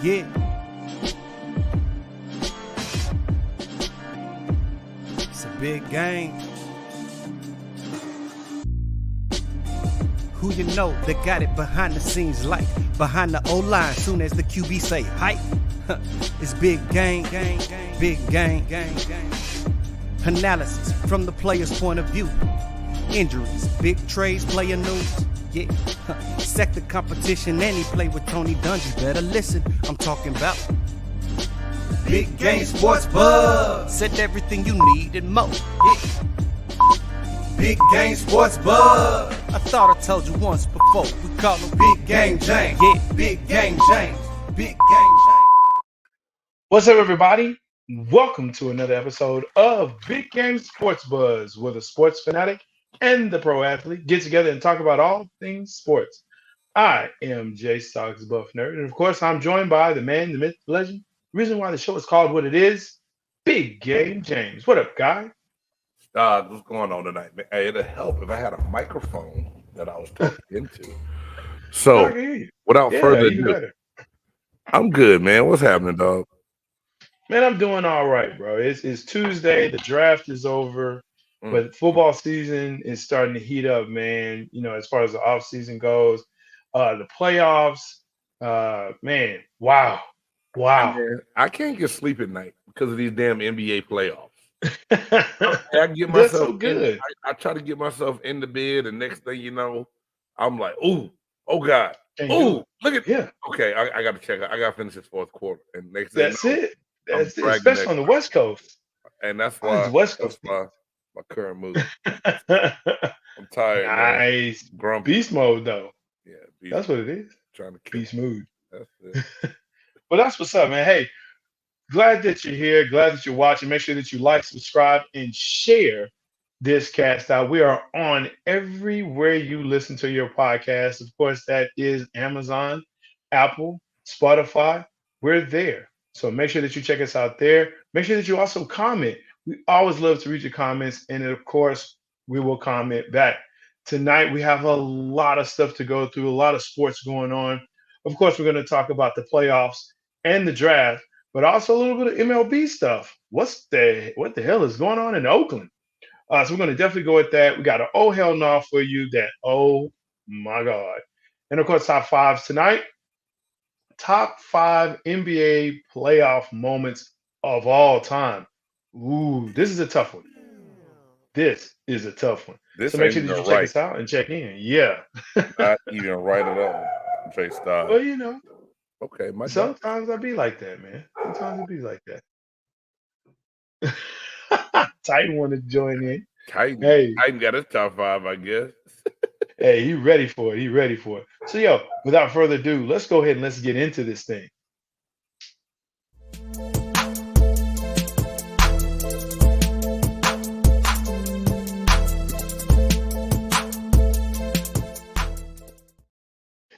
Yeah. It's a big game. Who you know that got it behind the scenes like behind the O-line soon as the QB say hype? It's big game, big game. Analysis from the player's point of view. Injuries, big trades, player news. Yeah, sector competition, and he play with Tony Dungy. Better listen, I'm talking about Big Game Sports Buzz. Said everything you need and more. Yeah. Big Game Sports Buzz. I thought I told you once before. We call him Big Game James. Yeah, Big Game James. Big Game James. What's up, everybody? Welcome to another episode of Big Game Sports Buzz, where the sports fanatic and the pro athlete get together and talk about all things sports. I am J-Stogs Buff Nerd, and of course, I'm joined by the man, the myth, the legend. The reason why the show is called what it is, Big Game James. What up, guy? What's going on tonight, man? Hey, it'd help if I had a microphone that I was talking into. So, without further ado, I'm good, man. What's happening, dog? Man, I'm doing all right, bro. It's Tuesday. The draft is over, but football season is starting to heat up, man. You know, as far as the off season goes, the playoffs, man, wow. Man, I can't get sleep at night because of these damn NBA playoffs. I get myself so good. I try to get myself in the bed, and next thing you know, I'm like, oh God, look at Okay, I got to check. I got to finish this fourth quarter, and next thing That's it. That's it, especially on the West Coast. And that's why West Coast. That's my current mood. I'm tired. Nice. Grumpy. Beast mode, though. Yeah, that's what it is. Trying to beast mood. That's it. Well, that's what's up, man. Hey, glad that you're here. Glad that you're watching. Make sure that you like, subscribe, and share this cast out. We are on everywhere you listen to your podcast. Of course, that is Amazon, Apple, Spotify. We're there. So make sure that you check us out there. Make sure that you also comment. We always love to read your comments. And of course, we will comment back. Tonight, we have a lot of stuff to go through, a lot of sports going on. Of course, we're going to talk about the playoffs and the draft, but also a little bit of MLB stuff. What the hell is going on in Oakland? So we're going to definitely go with that. We got an OhHellNah for you that, oh my God. And of course, top fives tonight. Top 5 NBA playoff moments of all time. Ooh, this is a tough one. This is a tough one. So make sure that you check us out and check in. Yeah. Not even write it up. J-Stogs. Well, you know. Okay. Sometimes I be like that, man. Sometimes I be like that. Titan want to join in. Titan got his top 5, I guess. Hey, he ready for it. So, yo, without further ado, let's go ahead and let's get into this thing.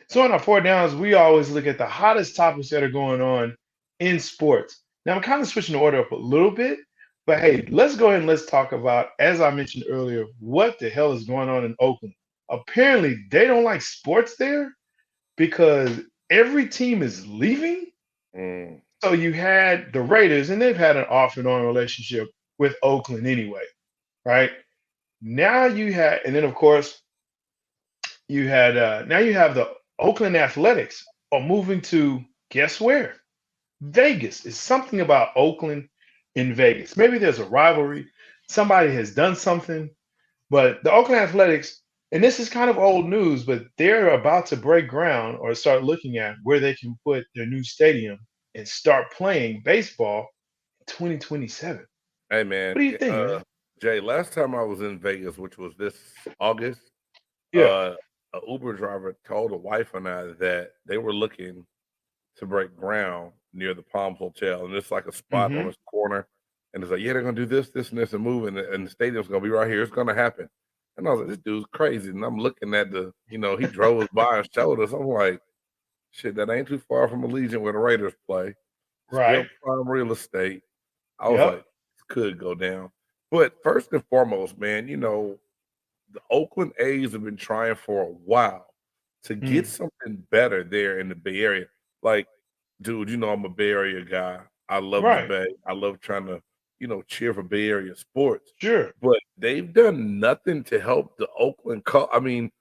So on our 4 downs, we always look at the hottest topics that are going on in sports. Now, I'm kind of switching the order up a little bit, but hey, let's go ahead and let's talk about, as I mentioned earlier, what the hell is going on in Oakland. Apparently, they don't like sports there because every team is leaving. So you had the Raiders, and they've had an off and on relationship with Oakland anyway, right? Now you had, and then of course, you had, now you have the Oakland Athletics are moving to, guess where? Vegas. It's something about Oakland in Vegas. Maybe there's a rivalry. Somebody has done something, but the Oakland Athletics, and this is kind of old news, but they're about to break ground or start looking at where they can put their new stadium and start playing baseball in 2027. Hey, man. What do you think, man? Jay, last time I was in Vegas, which was this August, an Uber driver told a wife and I that they were looking to break ground near the Palms Hotel. And it's like a spot on this corner. And it's like, yeah, they're going to do this, and move. And the stadium's going to be right here. It's going to happen. And I was like, this dude's crazy. And I'm looking at he drove us by and showed us. I'm like, shit, that ain't too far from Allegiant where the Raiders play. Right. Still prime real estate. I was like, this could go down. But first and foremost, man, the Oakland A's have been trying for a while to get something better there in the Bay Area. Like, dude, you know I'm a Bay Area guy. I love the Right. Bay. I love trying to, cheer for Bay Area sports. Sure. But they've done nothing to help the Oakland. I mean,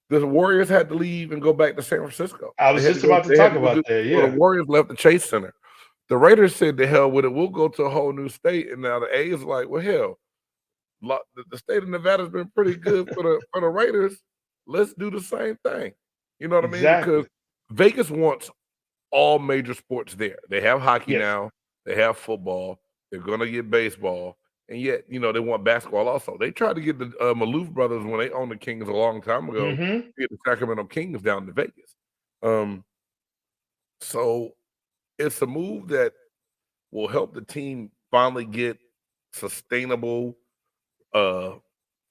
the Warriors had to leave and go back to San Francisco. I They was had to just go. about to They had talk to go about do. that. So the Yeah. Warriors left the Chase Center. The Raiders said, "The hell with it. We'll go to a whole new state." And now the A's like, "Well, hell, the state of Nevada's been pretty good for the Raiders. Let's do the same thing." You know what I mean? Because Exactly. Vegas wants all major sports there. They have hockey Yes. now. They have football. They're gonna get baseball, and yet they want basketball also. They tried to get the Maloof brothers when they owned the Kings a long time ago. Mm-hmm. Get the Sacramento Kings down to Vegas. So it's a move that will help the team finally get sustainable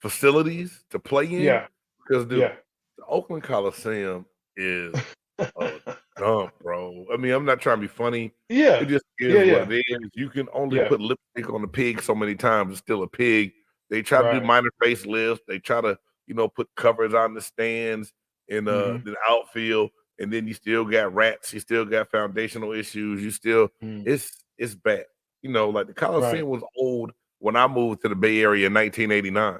facilities to play in. Yeah. Because dude, Yeah. the Oakland Coliseum is a dump, bro. I mean, I'm not trying to be funny. It Yeah. just is Yeah. what Yeah. it is. You can only Yeah. put lipstick on the pig so many times. It's still a pig. They try to do Right. minor facelifts. They try to, put covers on the stands in Mm-hmm. the outfield, and then you still got rats. You still got foundational issues. You still Mm. it's bad. Like the Right. Coliseum was old when I moved to the Bay Area in 1989.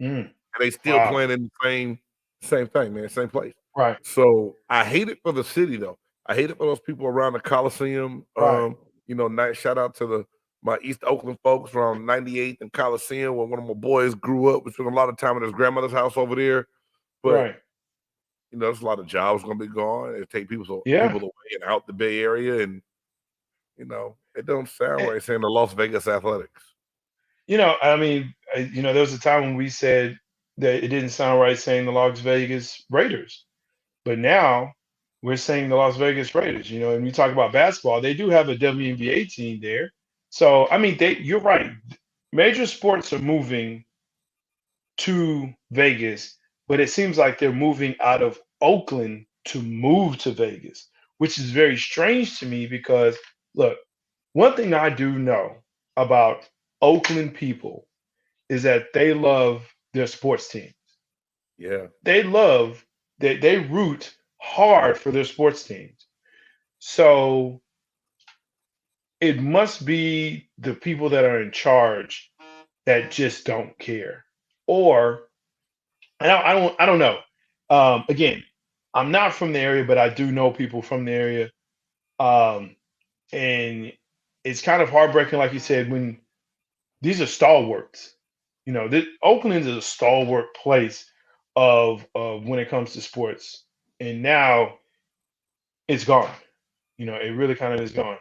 Mm. And they still Wow. playing in the same thing, man, same place. Right. So I hate it for the city though. I hate it for those people around the Coliseum. Right. Nice shout out to my East Oakland folks around 98th and Coliseum where one of my boys grew up. We spent a lot of time at his grandmother's house over there. But Right. there's a lot of jobs gonna be gone. It take people Yeah. away and out the Bay Area, and it don't sound And, right saying the Las Vegas Athletics. I mean, there was a time when we said that it didn't sound right saying the Las Vegas Raiders, but now we're saying the Las Vegas Raiders. And you talk about basketball, they do have a WNBA team there. So I mean, you're right. Major sports are moving to Vegas, but it seems like they're moving out of Oakland to move to Vegas, which is very strange to me because look, one thing I do know about Oakland people is that they love their sports team. Yeah. They love that they root hard for their sports teams. So it must be the people that are in charge that just don't care. Or I don't know. Again, I'm not from the area, but I do know people from the area. Um, and it's kind of heartbreaking, like you said, when these are stalwarts. Oakland is a stalwart place of when it comes to sports, and now it's gone. It really kind of is gone.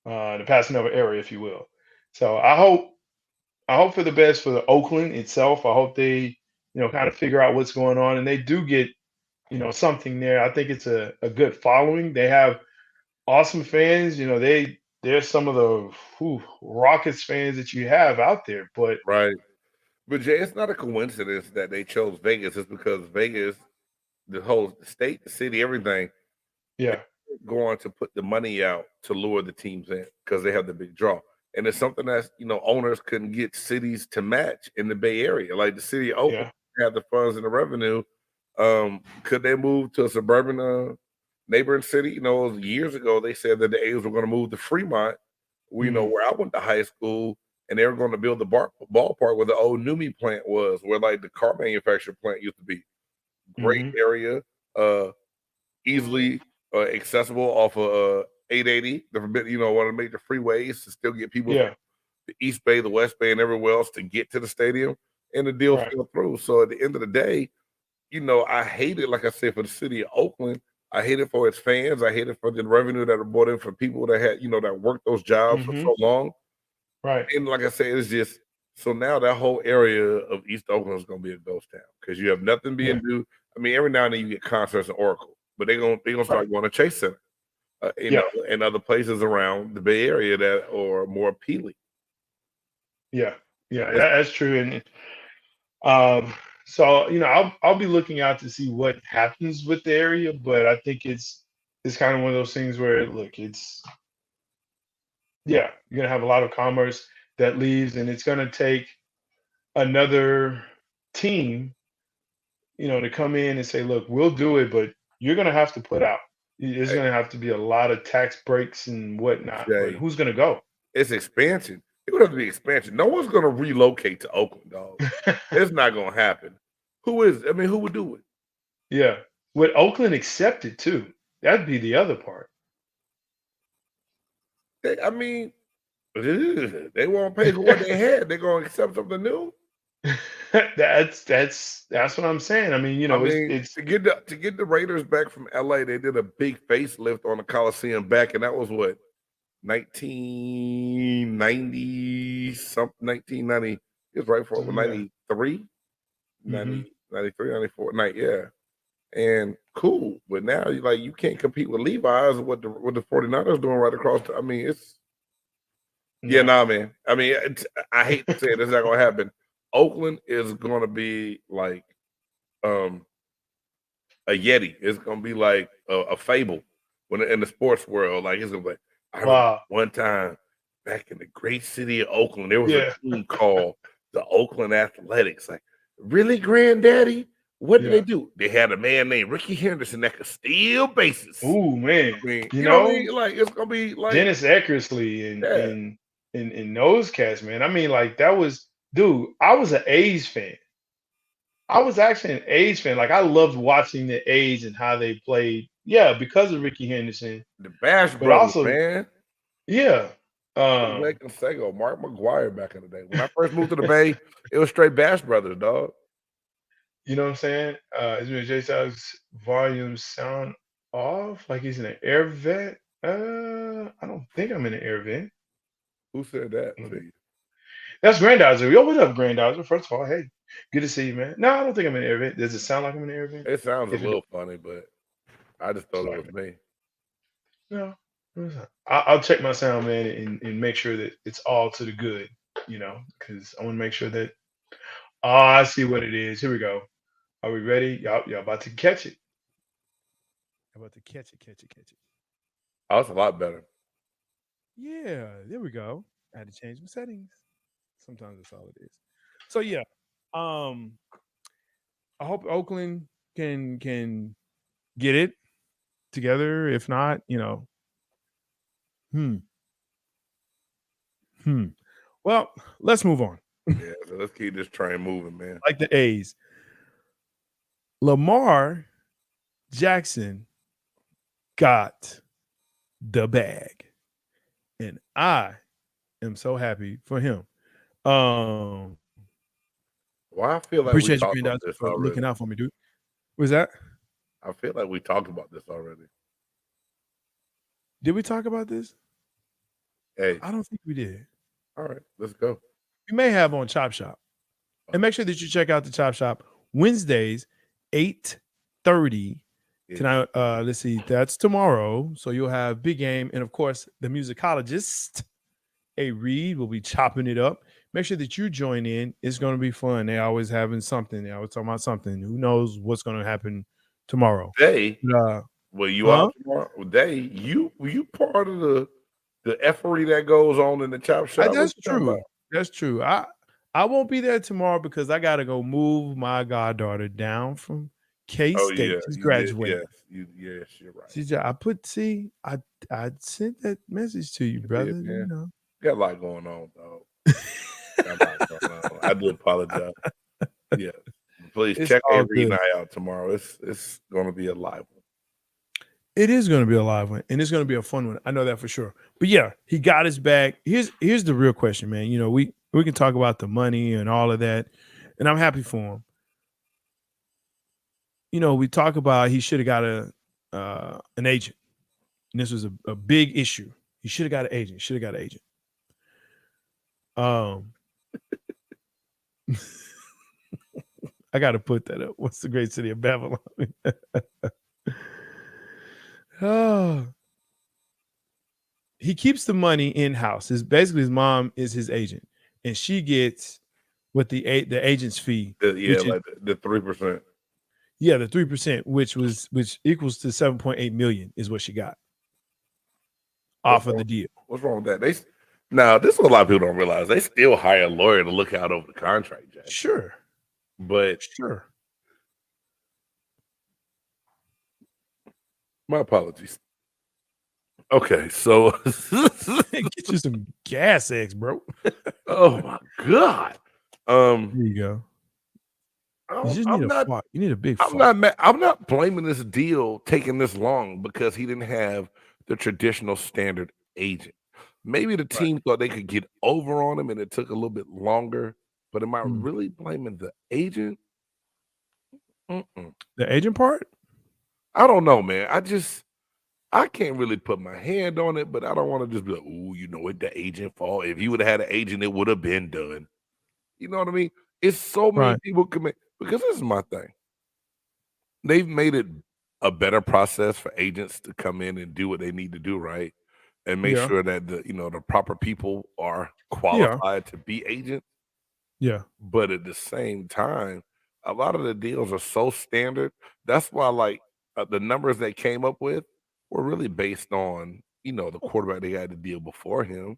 The passing of an era, if you will. So I hope for the best for the Oakland itself. I hope they kind of figure out what's going on, and they do get something there. I think it's a good following. They have awesome fans. They're some of the Rockets fans that you have out there. But Right. But Jay, it's not a coincidence that they chose Vegas. It's because Vegas, the whole state, the city, everything, yeah, going to put the money out to lure the teams in because they have the big draw. And it's something that owners couldn't get cities to match in the Bay Area. Like the city of Oakland yeah, had the funds and the revenue. Could they move to a suburban neighboring city? It was years ago they said that the A's were going to move to Fremont, mm, where I went to high school, and they were going to build the ballpark where the old Numi plant was, where like the car manufacturer plant used to be. Great hmm, area, easily accessible off of 880, one of the major freeways to still get people yeah, the East Bay, the West Bay, and everywhere else to get to the stadium, and the deal right, fell through. So at the end of the day, I hate it, like I said, for the city of Oakland. I hate it for its fans. I hate it for the revenue that are brought in for people that had, that worked those jobs for hmm, so long. right, And like I said, it's just so now that whole area of East Oakland is gonna be a ghost town because you have nothing yeah, being due. I mean, every now and then you get concerts in Oracle, but they're gonna right, start going to Chase Center, yeah, and other places around the Bay Area that are more appealing. yeah, yeah. It's That's true. And so I'll be looking out to see what happens with the area, but I think it's kind of one of those things where look, it's yeah, you're gonna have a lot of commerce that leaves, and it's gonna take another team to come in and say, look, we'll do it, but you're going to have to put out. There's going to have to be a lot of tax breaks and whatnot. Jay, but who's going to go? It's expansion. It would have to be expansion. No one's going to relocate to Oakland, dog. It's not going to happen. Who would do it? Yeah. Would Oakland accept it too? That'd be the other part. They won't pay for what they had. They're going to accept something new. That's what I'm saying. I mean, it's to get the Raiders back from LA, they did a big facelift on the Coliseum back, and that was what 1990 something, 1990. It was right for 93, 90, 93, 94, yeah. And cool, but now you can't compete with Levi's and what the 49ers doing right across. It's man. I hate to say it, it's not gonna happen. Oakland is going to be like a Yeti. It's going to be like a fable when in the sports world. Like it's going to be like, I remember one time back in the great city of Oakland, there was a team called the Oakland Athletics. Like, really, granddaddy? What did they do? They had a man named Ricky Henderson that could steal bases. Ooh, man. You know what I mean? Like, it's going to be like Dennis Eckersley and those cats, man. That was. Dude, I was an A's fan. I was actually an A's fan. Like, I loved watching the A's and how they played. Yeah, because of Ricky Henderson. The Bash Brothers, man. Yeah. Mark McGuire back in the day. When I first moved to the Bay, it was straight Bash Brothers, dog. You know what I'm saying? Is it J-Stogs volume sound off? Like he's in an air vent? I don't think I'm in an air vent. Who said that? That's Grandizer. Yo, what up, Grandizer? First of all, hey, good to see you, man. No, I don't think I'm in an air vent. Does it sound like I'm in an air vent? It sounds a little funny, but I just thought it was me. No, I'll check my sound, man, and make sure that it's all to the good, because I want to make sure that. Oh, I see what it is. Here we go. Are we ready? Y'all about to catch it. About to catch it. Oh, it's a lot better. Yeah, there we go. I had to change my settings. Sometimes that's all it is. So yeah, I hope Oakland can get it together. If not, Well, let's move on. Yeah, so let's keep this train moving, man. Like the A's. Lamar Jackson got the bag, and I am so happy for him. Well, I feel like appreciate you being out for looking out for me, dude. What's that? I feel like we talked about this already. Did we talk about this? Hey, I don't think we did. All right, let's go. We may have on Chop Shop, and make sure that you check out the Chop Shop Wednesdays, 8:30. Tonight, let's see, that's tomorrow. So you'll have Big Game, and of course, the musicologist A. Reed will be chopping it up. Make sure that you join in. It's going to be fun. They're always having something. They're always talking about something. Who knows what's going to happen tomorrow? Well, you out tomorrow? You part of the effery that goes on in the Chop Shop? That's true. That's true. I won't be there tomorrow because I got to go move my goddaughter down from K-State. Yeah, she's graduating. Yes, you're right. I sent that message to you, brother. Did, got a lot going on, dog. I do apologize. Yeah, please check every night out tomorrow. It's going to be a live one. It is going to be a live one, and it's going to be a fun one. I know that for sure. But yeah, he got his bag. Here's the real question, man. We can talk about the money and all of that, and I'm happy for him. We talk about he should have got an agent, and this was a big issue. He should have got an agent. I got to put that up. What's the great city of Babylon? He keeps the money in-house. Basically, his mom is his agent, and she gets what the agent's fee. The 3%. Yeah, the 3%, which equals to $7.8 million, is what she got off of the deal. What's wrong with that? Now, this is what a lot of people don't realize. They still hire a lawyer to look out over the contract, Jack. Sure. But sure. My apologies. Okay, so Get you some gas eggs, bro. oh my god. There you go. You just need I'm a not fart. You need a big I'm fart. not mad. I'm not blaming this deal taking this long because he didn't have the traditional standard agent. Maybe the team thought they could get over on him and it took a little bit longer. But am I really blaming the agent? The agent part? I don't know, man. I can't really put my hand on it, but I don't want to just be like, "Ooh, you know it, the agent fault." If you would have had an agent, it would have been done. You know what I mean? It's so many Right. people commit because this is my thing. They've made it a better process for agents to come in and do what they need to do, right? And make Yeah. sure that the proper people are Yeah. qualified to be agents. Yeah. But at the same time, a lot of the deals are so standard. That's why, like, the numbers they came up with were really based on, the quarterback they had to deal before him.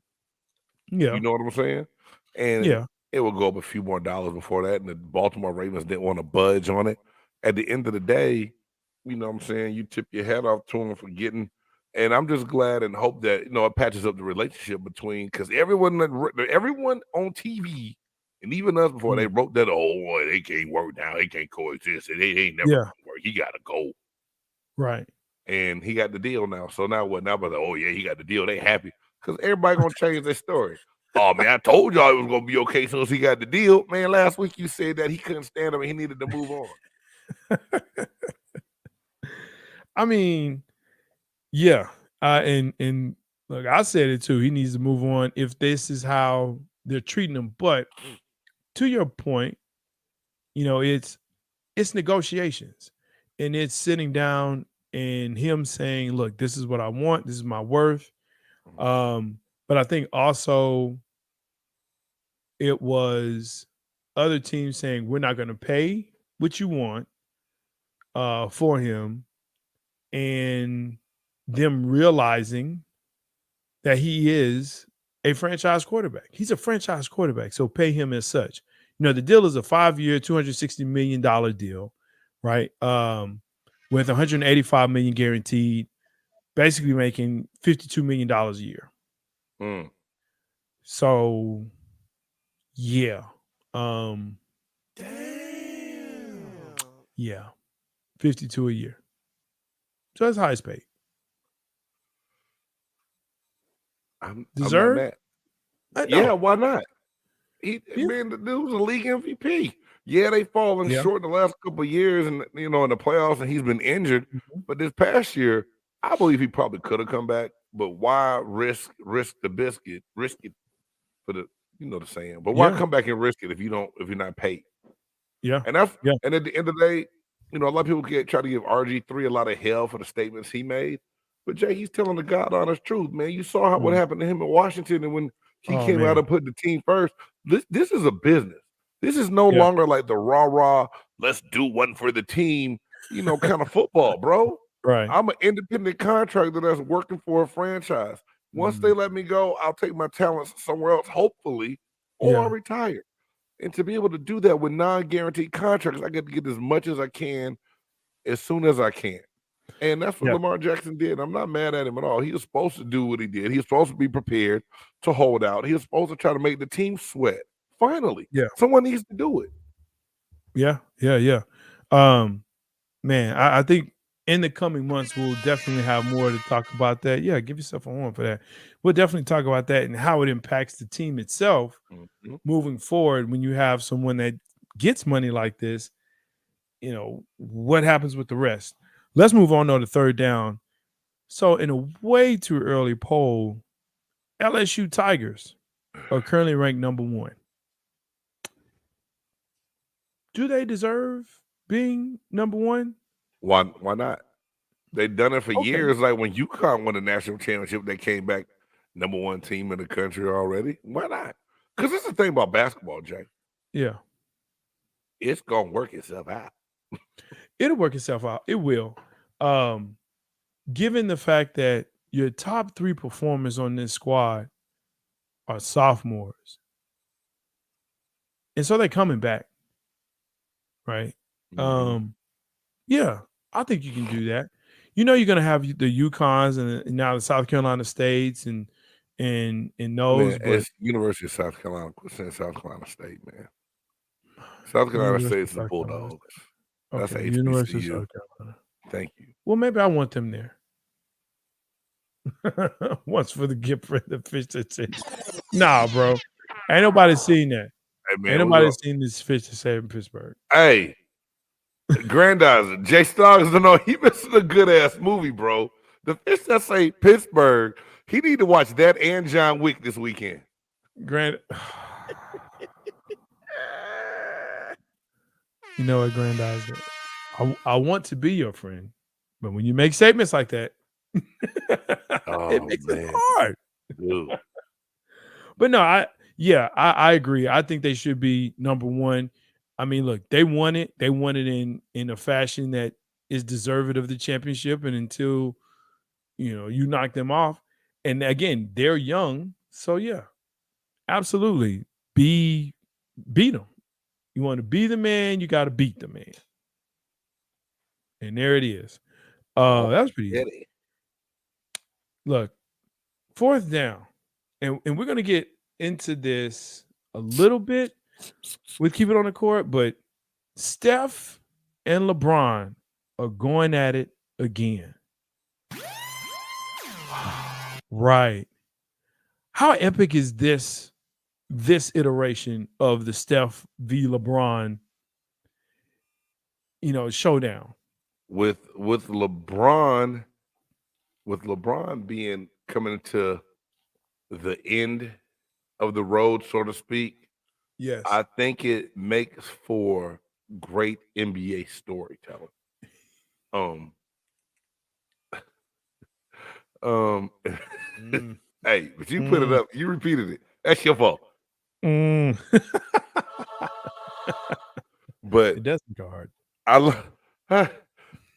Yeah. You know what I'm saying? And Yeah. it will go up a few more dollars before that. And the Baltimore Ravens didn't want to budge on it. At the end of the day, you know what I'm saying? You tip your hat off to him for getting. And I'm just glad and hope that, it patches up the relationship between, because everyone on TV and even us before they wrote that, oh, boy, they can't work now. They can't coexist. They ain't never gonna work. He got to go. Right. And he got the deal now. So now what? Now, but oh, yeah, he got the deal. They happy because everybody going to change their story. Oh, man, I told y'all it was going to be okay as soon as he got the deal. Man, last week you said that he couldn't stand him and he needed to move on. I mean, yeah. And look, I said it too. He needs to move on if this is how they're treating him. But to your point, it's negotiations. And it's sitting down and him saying, look, this is what I want, this is my worth. But I think also it was other teams saying, we're not going to pay what you want for him, and them realizing that he is a franchise quarterback. He's a franchise quarterback, so pay him as such. The deal is a 5-year, $260 million deal, right? With $185 million guaranteed, basically making $52 million a year. So, yeah. Yeah. 52 a year. So that's highest paid. I'm Deserved? not mad. Yeah, why not? Man, the dude was a league MVP. Yeah, they fallen short in the last couple of years, and in the playoffs, and he's been injured. But this past year, I believe he probably could have come back. But why risk the biscuit, risk it for the the saying? But why come back and risk it if you're not paid? Yeah, and at the end of the day, a lot of people try to give RG3 a lot of hell for the statements he made. But Jay, he's telling the God honest truth, man. You saw what happened to him in Washington, and when he came out and put the team first. This is a business. This is no longer like the rah-rah, let's do one for the team, kind of football, bro. Right. I'm an independent contractor that's working for a franchise. Once they let me go, I'll take my talents somewhere else, hopefully, or I'll retire. And to be able to do that with non-guaranteed contracts, I get to get as much as I can as soon as I can. And that's what Lamar Jackson did. I'm not mad at him at all. He was supposed to do what he did. He was supposed to be prepared to hold out. He was supposed to try to make the team sweat. Finally, someone needs to do it. Yeah. Man, I think in the coming months, we'll definitely have more to talk about that. Yeah, give yourself a horn for that. We'll definitely talk about that and how it impacts the team itself moving forward when you have someone that gets money like this. What happens with the rest? Let's move on to the third down. So in a way too early poll, LSU Tigers are currently ranked number 1. Do they deserve being number 1? Why not? They've done it for years. Like when UConn won the national championship, they came back number 1 team in the country already. Why not? Because this is the thing about basketball, Jay. Yeah. It's going to work itself out. It'll work itself out. It will. Given the fact that your top 3 performers on this squad are sophomores. And so they're coming back. Right? Yeah, I think you can do that. you know, you're gonna have the UConns and now the South Carolina States and those, Man, but it's University of South Carolina. Quit saying South Carolina State, man. South Carolina University State of is the South Carolina. Bulldogs. That's Okay, University of HBCU. South Carolina. Thank you. Well, maybe I want them there. Once for the gift for the fish that said, nah, bro. Ain't nobody seen that. Hey, man, Ain't nobody seen this fish that said in Pittsburgh. Hey, Grandizer, J-Stogs, no, he missing a good ass movie, bro. The fish that say Pittsburgh, he need to watch that and John Wick this weekend. You know what, Grandizer? I want to be your friend, but when you make statements like that, it makes it hard. Dude. But no, I agree. I think they should be number one. I mean, look, they won it. They won it in a fashion that is deserving of the championship. And until you knock them off, and again, they're young, so yeah, absolutely, beat them. You want to be the man, you got to beat the man. And there it is. That was pretty easy. Look, 4th down, and we're gonna get into this a little bit with Keep It on the Court, but Steph and LeBron are going at it again. Right. How epic is this iteration of the Steph v. LeBron, showdown? With LeBron being coming to the end of the road, so to speak. Yes. I think it makes for great NBA storytelling. Hey, but you put it up, you repeated it. That's your fault. But it doesn't go hard.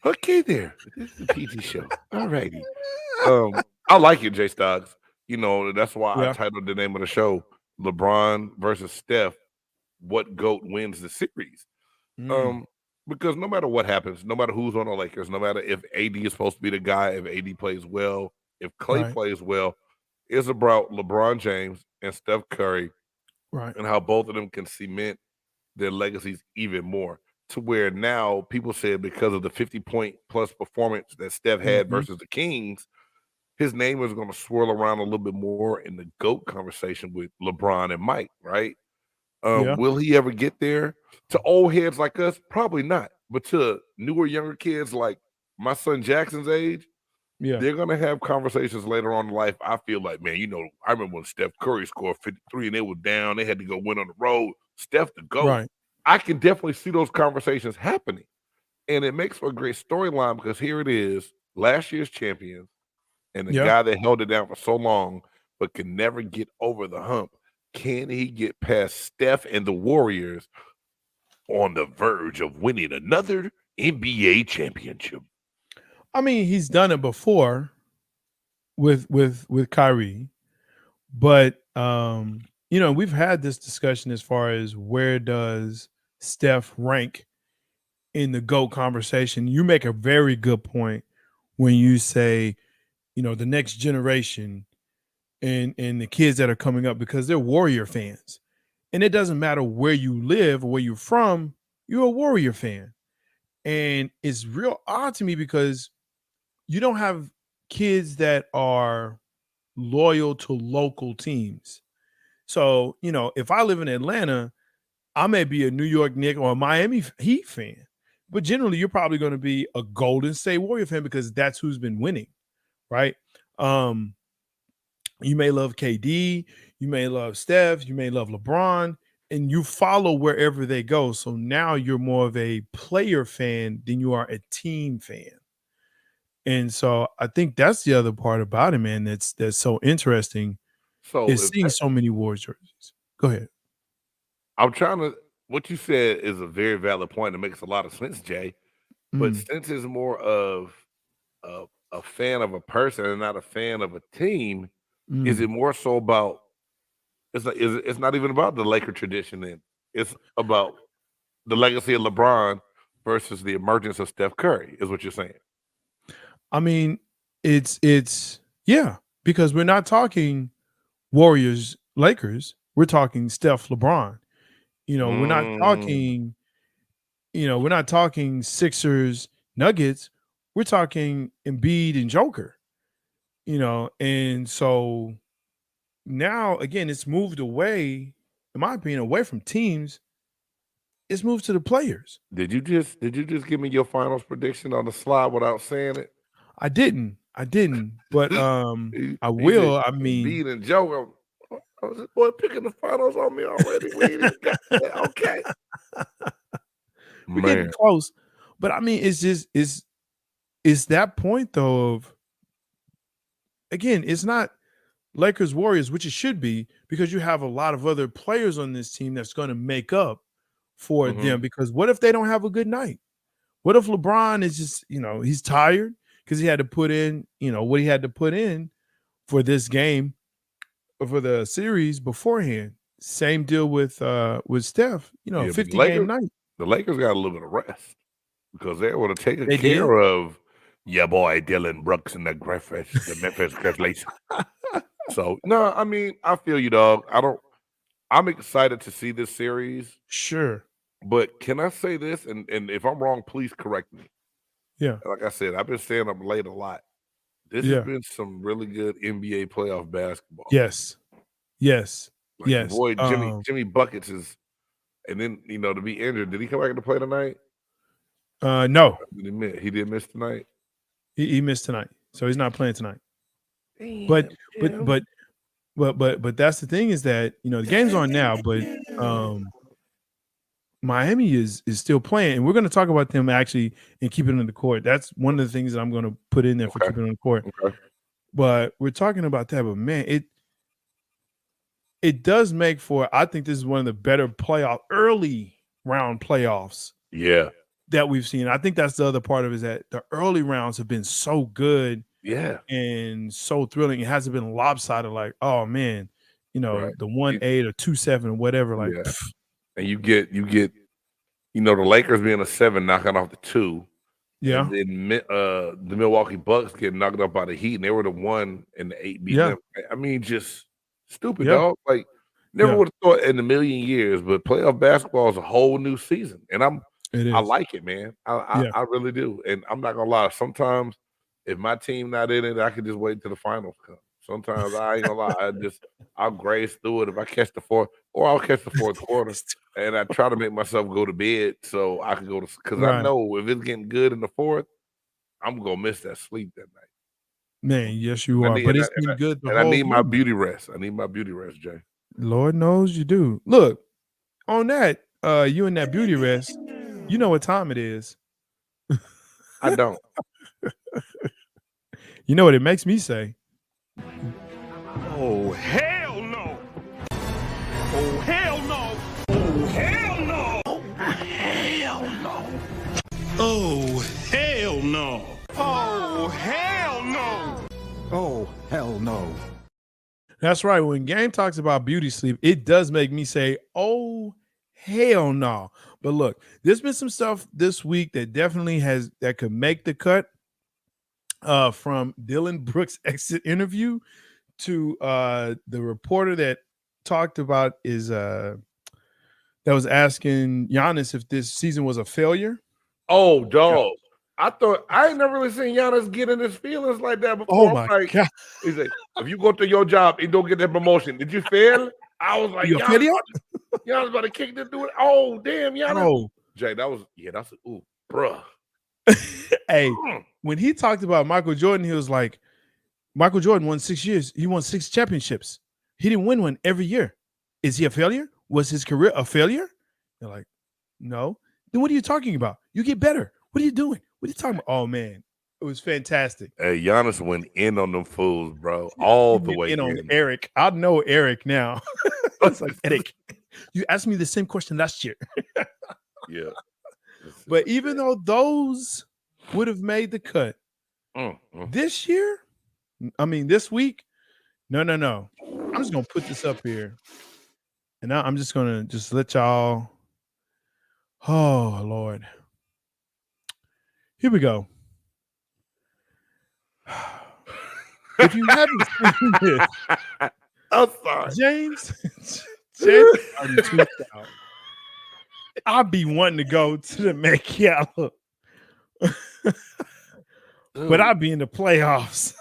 Okay, there. This is a PG show. All righty. I like it, J-Stogs. That's why I titled the name of the show LeBron versus Steph. What GOAT wins the series? Because no matter what happens, no matter who's on the Lakers, no matter if AD is supposed to be the guy, if AD plays well, if Clay plays well, it's about LeBron James and Steph Curry, and how both of them can cement their legacies even more. To where now people said because of the 50-point plus performance that Steph had versus the Kings, his name is going to swirl around a little bit more in the GOAT conversation with LeBron and Mike, right? Will he ever get there? To old heads like us, probably not. But to newer, younger kids like my son Jackson's age, they're going to have conversations later on in life. I feel like, man, I remember when Steph Curry scored 53 and they were down. They had to go win on the road. Steph the GOAT. Right. I can definitely see those conversations happening. And it makes for a great storyline because here it is, last year's champions, and the guy that held it down for so long but could never get over the hump. Can he get past Steph and the Warriors on the verge of winning another NBA championship? I mean, he's done it before with Kyrie, but we've had this discussion as far as where does Steph rank in the GOAT conversation. You make a very good point when you say, the next generation and the kids that are coming up, because they're Warrior fans. And it doesn't matter where you live or where you're from, you're a Warrior fan. And it's real odd to me because you don't have kids that are loyal to local teams. So, if I live in Atlanta, I may be a New York Knicks or a Miami Heat fan. But generally, you're probably going to be a Golden State Warrior fan because that's who's been winning, right? You may love KD, you may love Steph, you may love LeBron, and you follow wherever they go. So now you're more of a player fan than you are a team fan. And so I think that's the other part about it, man. That's so interesting. So is seeing so many Warriors jerseys. Go ahead. What you said is a very valid point. It makes a lot of sense, Jay. But since it's more of a fan of a person and not a fan of a team, is it more so about it's not even about the Laker tradition then? It's about the legacy of LeBron versus the emergence of Steph Curry, is what you're saying. I mean, it's yeah, because we're not talking Warriors, Lakers. We're talking Steph, LeBron. We're not talking, we're not talking Sixers, Nuggets. We're talking Embiid and Joker. And so now again, it's moved away, in my opinion, away from teams. It's moved to the players. Did you just give me your finals prediction on the slide without saying it? I didn't, but I will. I mean, Embiid and Joker. I was just, boy, picking the finals on me already. We ain't even got that. Okay. We're getting close. But I mean, it's just it's that point though of, again, it's not Lakers Warriors, which it should be, because you have a lot of other players on this team that's going to make up for them. Because what if they don't have a good night? What if LeBron is just, he's tired because he had to put in, what he had to put in for this game, for the series beforehand. Same deal with Steph, 50-game night. The Lakers got a little bit of rest because they were taking care of your boy Dylan Brooks and the Memphis Grizzlies. So no, I mean, I feel you, dog. I'm excited to see this series. Sure. But can I say this? And if I'm wrong, please correct me. Yeah. Like I said, I've been staying up late a lot. This has been some really good NBA playoff basketball. Yes. Like your boy Jimmy Buckets is, and then to be injured. Did he come back to play tonight? No. He did miss tonight. He missed tonight, so he's not playing tonight. Damn, but that's the thing, is that the game's on now, but Miami is still playing, and we're going to talk about them actually and keep it on the court. That's one of the things that I'm going to put in there for keeping it on the court. Okay. But we're talking about that. But man, it does make for, I think this is one of the better early round playoffs. Yeah. That we've seen. I think that's the other part of it, is that the early rounds have been so good. Yeah. And so thrilling. It hasn't been lopsided like, oh man, the 1-8 or 2-7 or whatever. Like, and you get the Lakers being a 7 knocking off the 2. Yeah. And then the Milwaukee Bucks getting knocked up by the Heat, and they were the 1 and the 8 beat them. I mean, just stupid, dog. Like, never would have thought in a million years, but playoff basketball is a whole new season. And I like it, man. I really do. And I'm not gonna lie. Sometimes if my team not in it, I can just wait till the finals come. Sometimes I ain't gonna lie. I'll graze through it if I catch the fourth, or I'll catch the fourth quarter, and I try to make myself go to bed so I can go to, because I know if it's getting good in the fourth, I'm gonna miss that sleep that night. Man, yes, you are. But it's been good. And I need my beauty rest. I need my beauty rest, Jay. Lord knows you do. Look, on that, you and that beauty rest, you know what time it is. I don't. You know what it makes me say? Oh, hell no! Oh, hell no! Oh, hell no! Oh, hell no! Oh, hell no! Oh, hell no! Oh, hell no. That's right. When Game talks about beauty sleep, it does make me say, oh, hell no. But look, there's been some stuff this week that definitely that could make the cut, from Dylan Brooks' exit interview to the reporter that talked about that was asking Giannis if this season was a failure. Oh, dog. I ain't never really seen Giannis get in his feelings like that before. Oh, my God. He's like, if you go to your job and don't get that promotion, did you fail? I was like, Giannis about to kick this dude. Oh, damn, Giannis. Oh. Jay, that's ooh, bruh. Hey, when he talked about Michael Jordan, he was like, Michael Jordan won 6 years. He won 6 championships. He didn't win one every year. Is he a failure? Was his career a failure? They're like, no. Then what are you talking about? You get better. What are you doing? What are you talking about? Oh, man. It was fantastic. Hey, Giannis went in on them fools, bro. All the way in on Eric. I know Eric now. It's like, Eric, you asked me the same question last year. Yeah. But even though those would have made the cut this year, this week, no. I'm just going to put this up here. And I'm just going to just let y'all. Oh, Lord. Here we go. If you haven't seen this, I'm sorry. James already tweeted out. I'll be wanting to go to the Met Gala, but I'll be in the playoffs.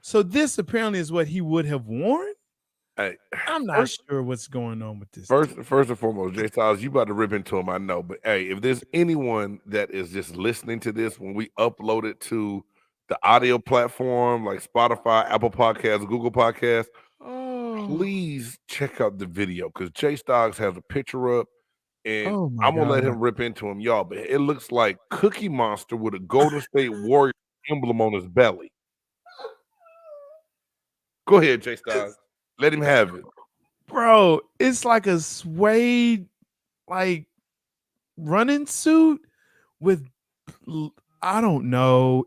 So this apparently is what he would have worn. Hey, I'm not sure what's going on with this. First and foremost, J-Stogs, you about to rip into him, I know. But hey, if there's anyone that is just listening to this when we upload it to the audio platform like Spotify, Apple Podcasts, Google Podcasts, please check out the video because J-Stogs has a picture up, and I'm gonna let him rip into him, y'all. But it looks like Cookie Monster with a Golden State Warrior emblem on his belly. Go ahead, J-Stogs. Let him have it. Bro, it's like a suede like running suit with I don't know.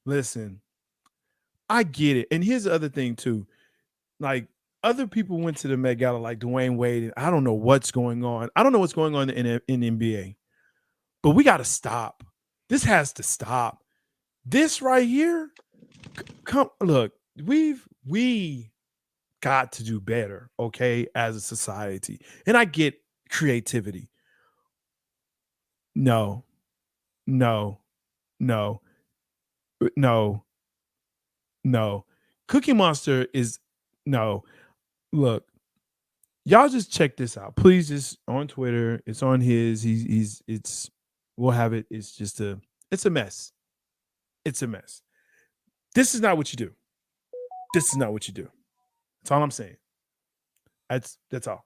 Listen, I get it. And here's the other thing too. Like other people went to the Met Gala like Dwayne Wade. And I don't know what's going on. I don't know what's going on in NBA. But we got to stop. This has to stop. This right here. Come look, we got to do better, okay, as a society. And I get creativity. No. Cookie Monster is no. Look, y'all just check this out. Please, just on Twitter. It's on his. We'll have it. It's a mess. It's a mess. This is not what you do. This is not what you do. That's all I'm saying. That's all.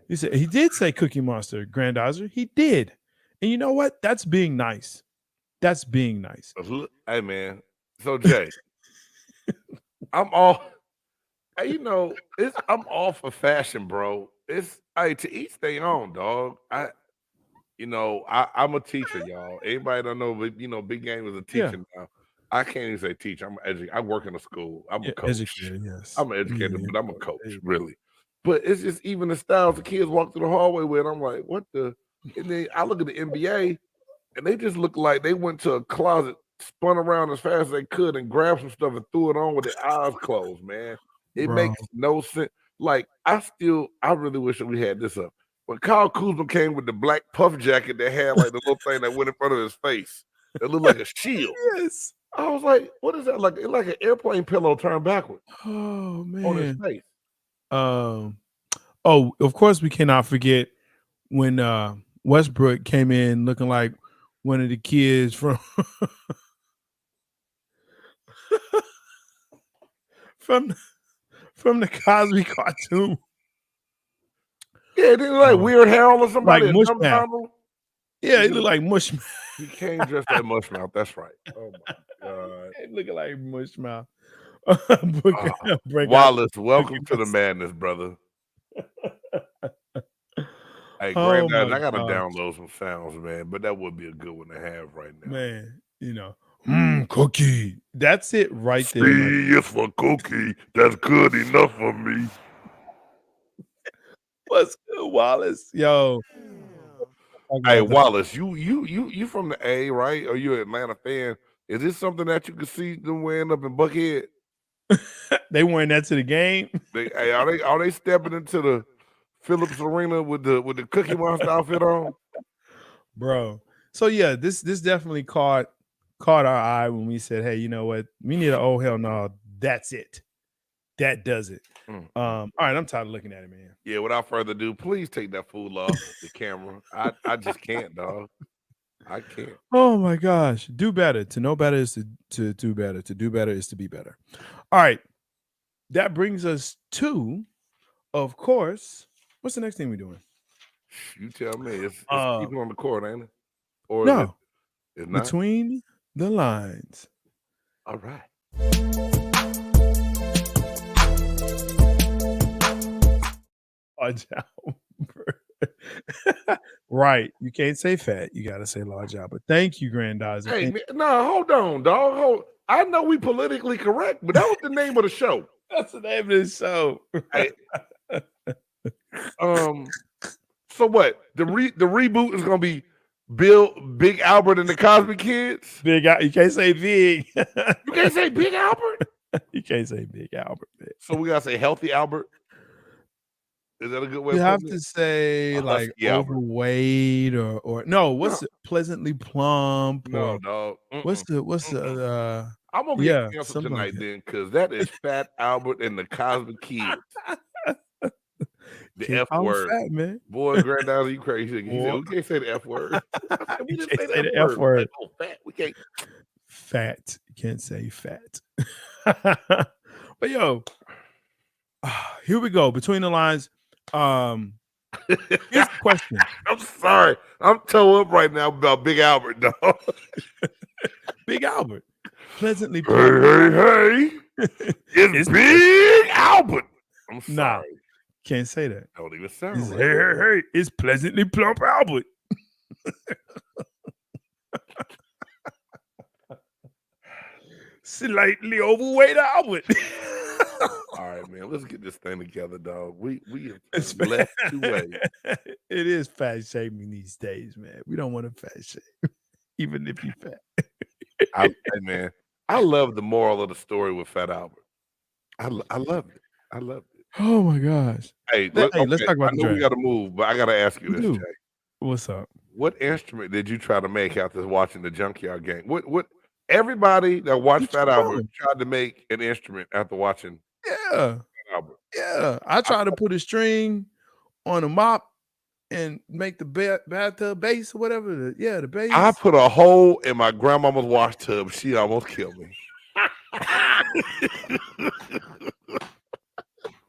He did say Cookie Monster, Grandizer. He did. And you know what? That's being nice. That's being nice. Hey, man. So, Jay, I'm all, I'm all for fashion, bro. It's to each their own, dog. I'm a teacher, y'all. Anybody don't know, but Big Game is a teacher now. I can't even say teacher. I'm an educator. I work in a school. I'm a coach. Educator, yes. I'm an educator, but I'm a coach, really. But it's just even the styles the kids walk through the hallway with. I'm like, what the? And then I look at the NBA, and they just look like they went to a closet, spun around as fast as they could, and grabbed some stuff and threw it on with their eyes closed, man. It makes no sense. Like, I really wish that we had this up. When Kyle Kuzma came with the black puff jacket that had like the little thing that went in front of his face, it looked like a shield. Yes. I was like, what is that? Like an airplane pillow turned backwards. Oh, man. On his face. Of course we cannot forget when Westbrook came in looking like one of the kids from from the Cosby cartoon. Yeah, they look like Weird Harold or somebody. Like Mushmouth. Yeah, he looked like Mushmouth. He came dressed like Mushmouth. That's right. Oh my God. Looking like Mushmouth. Wallace, welcome to the madness, brother. Hey, Granddad, I gotta download some sounds, man. But that would be a good one to have right now. Man, Cookie. That's it right there. See, it's for Cookie. That's good enough for me. What's good, Wallace? Yo. Hey, Wallace, you from the A, right? Or you an Atlanta fan? Is this something that you could see them wearing up in Buckhead? They wearing that to the game? Are they stepping into the Phillips Arena with the Cookie Monster outfit on? Bro. So yeah, this definitely caught our eye when we said, hey, you know what? We need an OhHellNah. That's it. That does it. All right, I'm tired of looking at it, man. Yeah, without further ado, please take that fool off the camera. I just can't, dog. I can't. Oh my gosh. Do better. To know better is to do better. To do better is to be better. All right. That brings us to, of course, what's the next thing we're doing? You tell me. It's people on the court, ain't it? Or no. It's not? Between the lines. All right. Large album. Right. You can't say fat. You got to say large album. Thank you, Grandizer. Hey, no, hold on, dog. I know we politically correct, but that was the name of the show. That's the name of the show. Hey, so what? The reboot is gonna be Big Albert and the Cosby Kids. Big. You can't say big. You can't say Big Albert. You can't say Big Albert. Man. So we gotta say Healthy Albert. Is that a good way? You of have putting to say like overweight or no? What's pleasantly plump? No, dog. What's the I'm gonna get canceled tonight then, because that is Phat Albert and the Cosby Kids. The F word, fat, man. Boy, granddad, you crazy? He said, we can't say the F word. We You didn't can't say the F word. Like, oh, fat. We can't. Fat. You can't say fat. But yo, here we go. Between the lines. Here's the question. I'm sorry. I'm toe up right now about Big Albert, dog. Big Albert. Pleasantly plump. Hey. It's Big Albert. I'm sorry. Nah, can't say that. Don't even sound right. Hey. It's pleasantly plump Albert. Slightly overweight Albert. All right, man. Let's get this thing together, dog. We have left two ways. It is fat shaming these days, man. We don't want to fat shame, even if you fat. Hey, man, I love the moral of the story with Phat Albert. I loved it. I loved it. Oh my gosh. Hey, let's talk about I know we got to move, but I got to ask you this, Jay. What's up? What instrument did you try to make after watching the Junkyard Gang? What? Everybody that watched Phat Albert tried to make an instrument after watching. Yeah. Yeah. I tried to put a string on a mop and make the bathtub bass or whatever. The bass. I put a hole in my grandmama's wash tub. She almost killed me.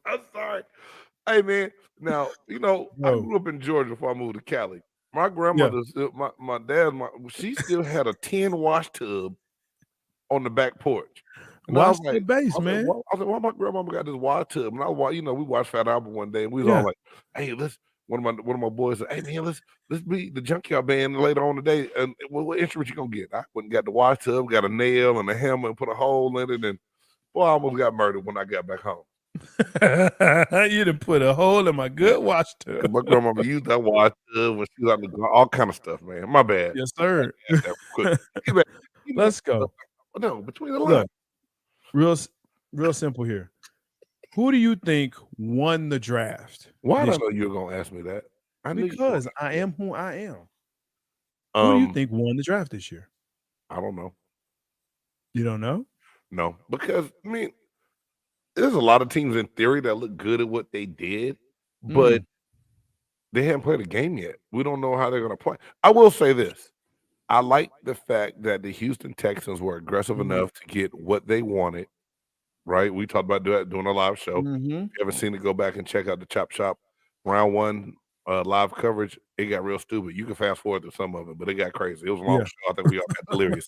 I'm sorry. Hey, man. Now, I grew up in Georgia before I moved to Cali. My grandmother, my dad, she still had a tin wash tub on the back porch. And watch the bass, man. I was like, why my grandmama got this water tub? And we watched Phat Albert one day, and we was all like, "Hey, one of my boys said, hey man, let's be the Junkyard Band later on today. And what instrument you gonna get?" I went and got the water tub, got a nail and a hammer, and put a hole in it, and boy, I almost got murdered when I got back home. You done put a hole in my good wash tub. My grandmama used that water tub when she was out in the all kind of stuff, man. My bad. Yes, sir. Let's go. No, between the lines. Real simple here. Who do you think won the draft? Why did I know you were gonna ask me that? Because I am who I am. Who do you think won the draft this year? I don't know. You don't know? No, because there's a lot of teams in theory that look good at what they did, but they haven't played a game yet. We don't know how they're going to play. I will say this. I like the fact that the Houston Texans were aggressive enough to get what they wanted, right? We talked about doing a live show. If you haven't seen it, go back and check out the Chop Shop round one live coverage. It got real stupid. You can fast forward to some of it, but it got crazy. It was a long show. I think we all got delirious.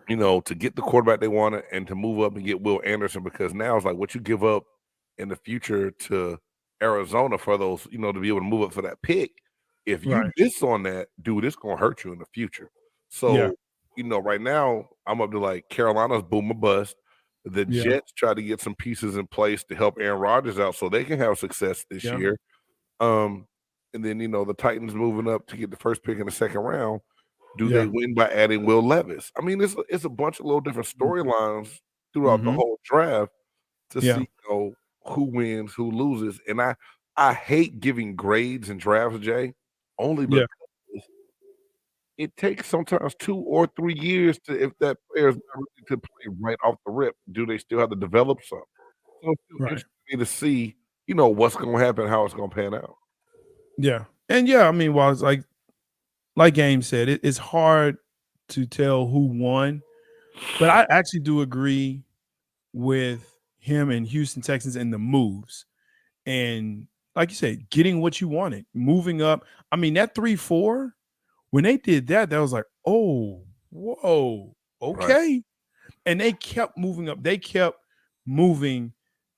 To get the quarterback they wanted and to move up and get Will Anderson, because now it's like what you give up in the future to Arizona for those, to be able to move up for that pick. If you miss on that, dude, it's going to hurt you in the future. So, right now I'm up to like Carolina's boom or bust. The Jets try to get some pieces in place to help Aaron Rodgers out so they can have success this year. And then, the Titans moving up to get the first pick in the second round. Do they win by adding Will Levis? I mean, it's a bunch of little different storylines throughout the whole draft to see who wins, who loses. And I hate giving grades in drafts, Jay, only because it takes sometimes 2 or 3 years if that player is not ready to play right off the rip. Do they still have to develop something? So it's interesting to see, what's going to happen, how it's going to pan out. Yeah. And while it's like Game said, it's hard to tell who won, but I actually do agree with him and Houston Texans and the moves. And like you said, getting what you wanted, moving up. I mean, that 3-4, when they did that, was like, oh, whoa, okay. Right. And they kept moving up. They kept moving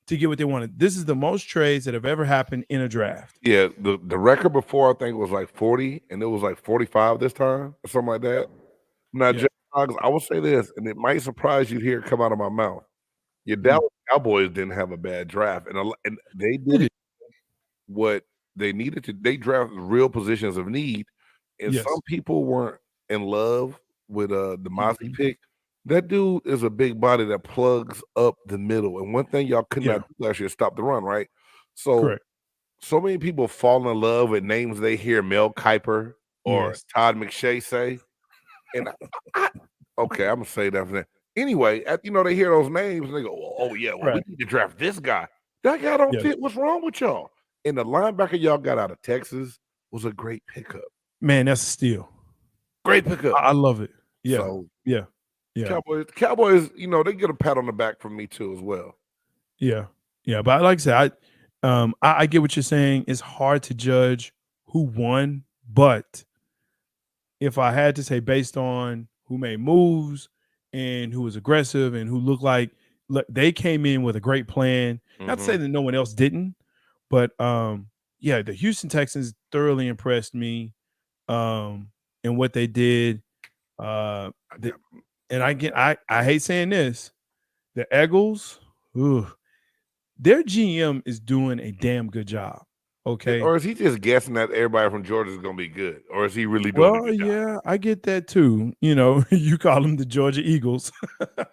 to get what they wanted. This is the most trades that have ever happened in a draft. Yeah, the record before I think was like 40, and it was like 45 this time or something like that. Now, J-Stogs, I will say this, and it might surprise you to hear it come out of my mouth. Your Dallas Cowboys didn't have a bad draft, and they did what they needed to. They drafted real positions of need and Yes. some people weren't in love with the Mozzie Mhm. pick. That dude is a big body that plugs up the middle. And one thing y'all could Yeah. not do last year is stop the run, right? So Correct. so many people fall in love with names they hear Mel Kiper or Yes. Todd McShay say. And okay, I'm gonna say that for that. Anyway, they hear those names and they go, "Oh yeah, well, we Right. need to draft this guy. That guy don't Yes. fit. What's wrong with y'all?" And the linebacker y'all got out of Texas was a great pickup. Man, that's a steal. Great pickup. I love it. Yeah. So Yeah. Cowboys, they get a pat on the back from me too as well. Yeah. Yeah. But like I said, I get what you're saying. It's hard to judge who won, but if I had to say based on who made moves and who was aggressive and who looked like they came in with a great plan. Not to say that no one else didn't, but yeah, the Houston Texans thoroughly impressed me in what they did. And I hate saying this, the Eagles, their GM is doing a damn good job. Okay. Or is he just guessing that everybody from Georgia is going to be good? Or is he really doing a Well, good job? yeah, I get that too. You call them the Georgia Eagles. The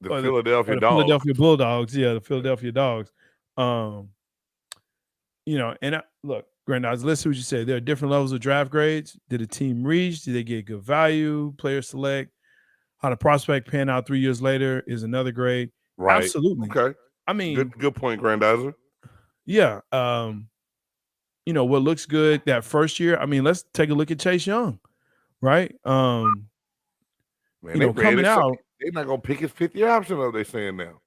Or Philadelphia the Dogs. Philadelphia Bulldogs. Yeah, the Philadelphia Dogs. Look, Grant, I was listening to what you said. There are different levels of draft grades. Did a team reach? Did they get good value? Player select? How the prospect pan out 3 years later is another grade. Right. Absolutely. Okay. I mean, good point, Grandizer. yeah. What looks good that first year. I mean, let's take a look at Chase Young, right? Man, coming out, they're not gonna pick his 5th-year option, are they saying now?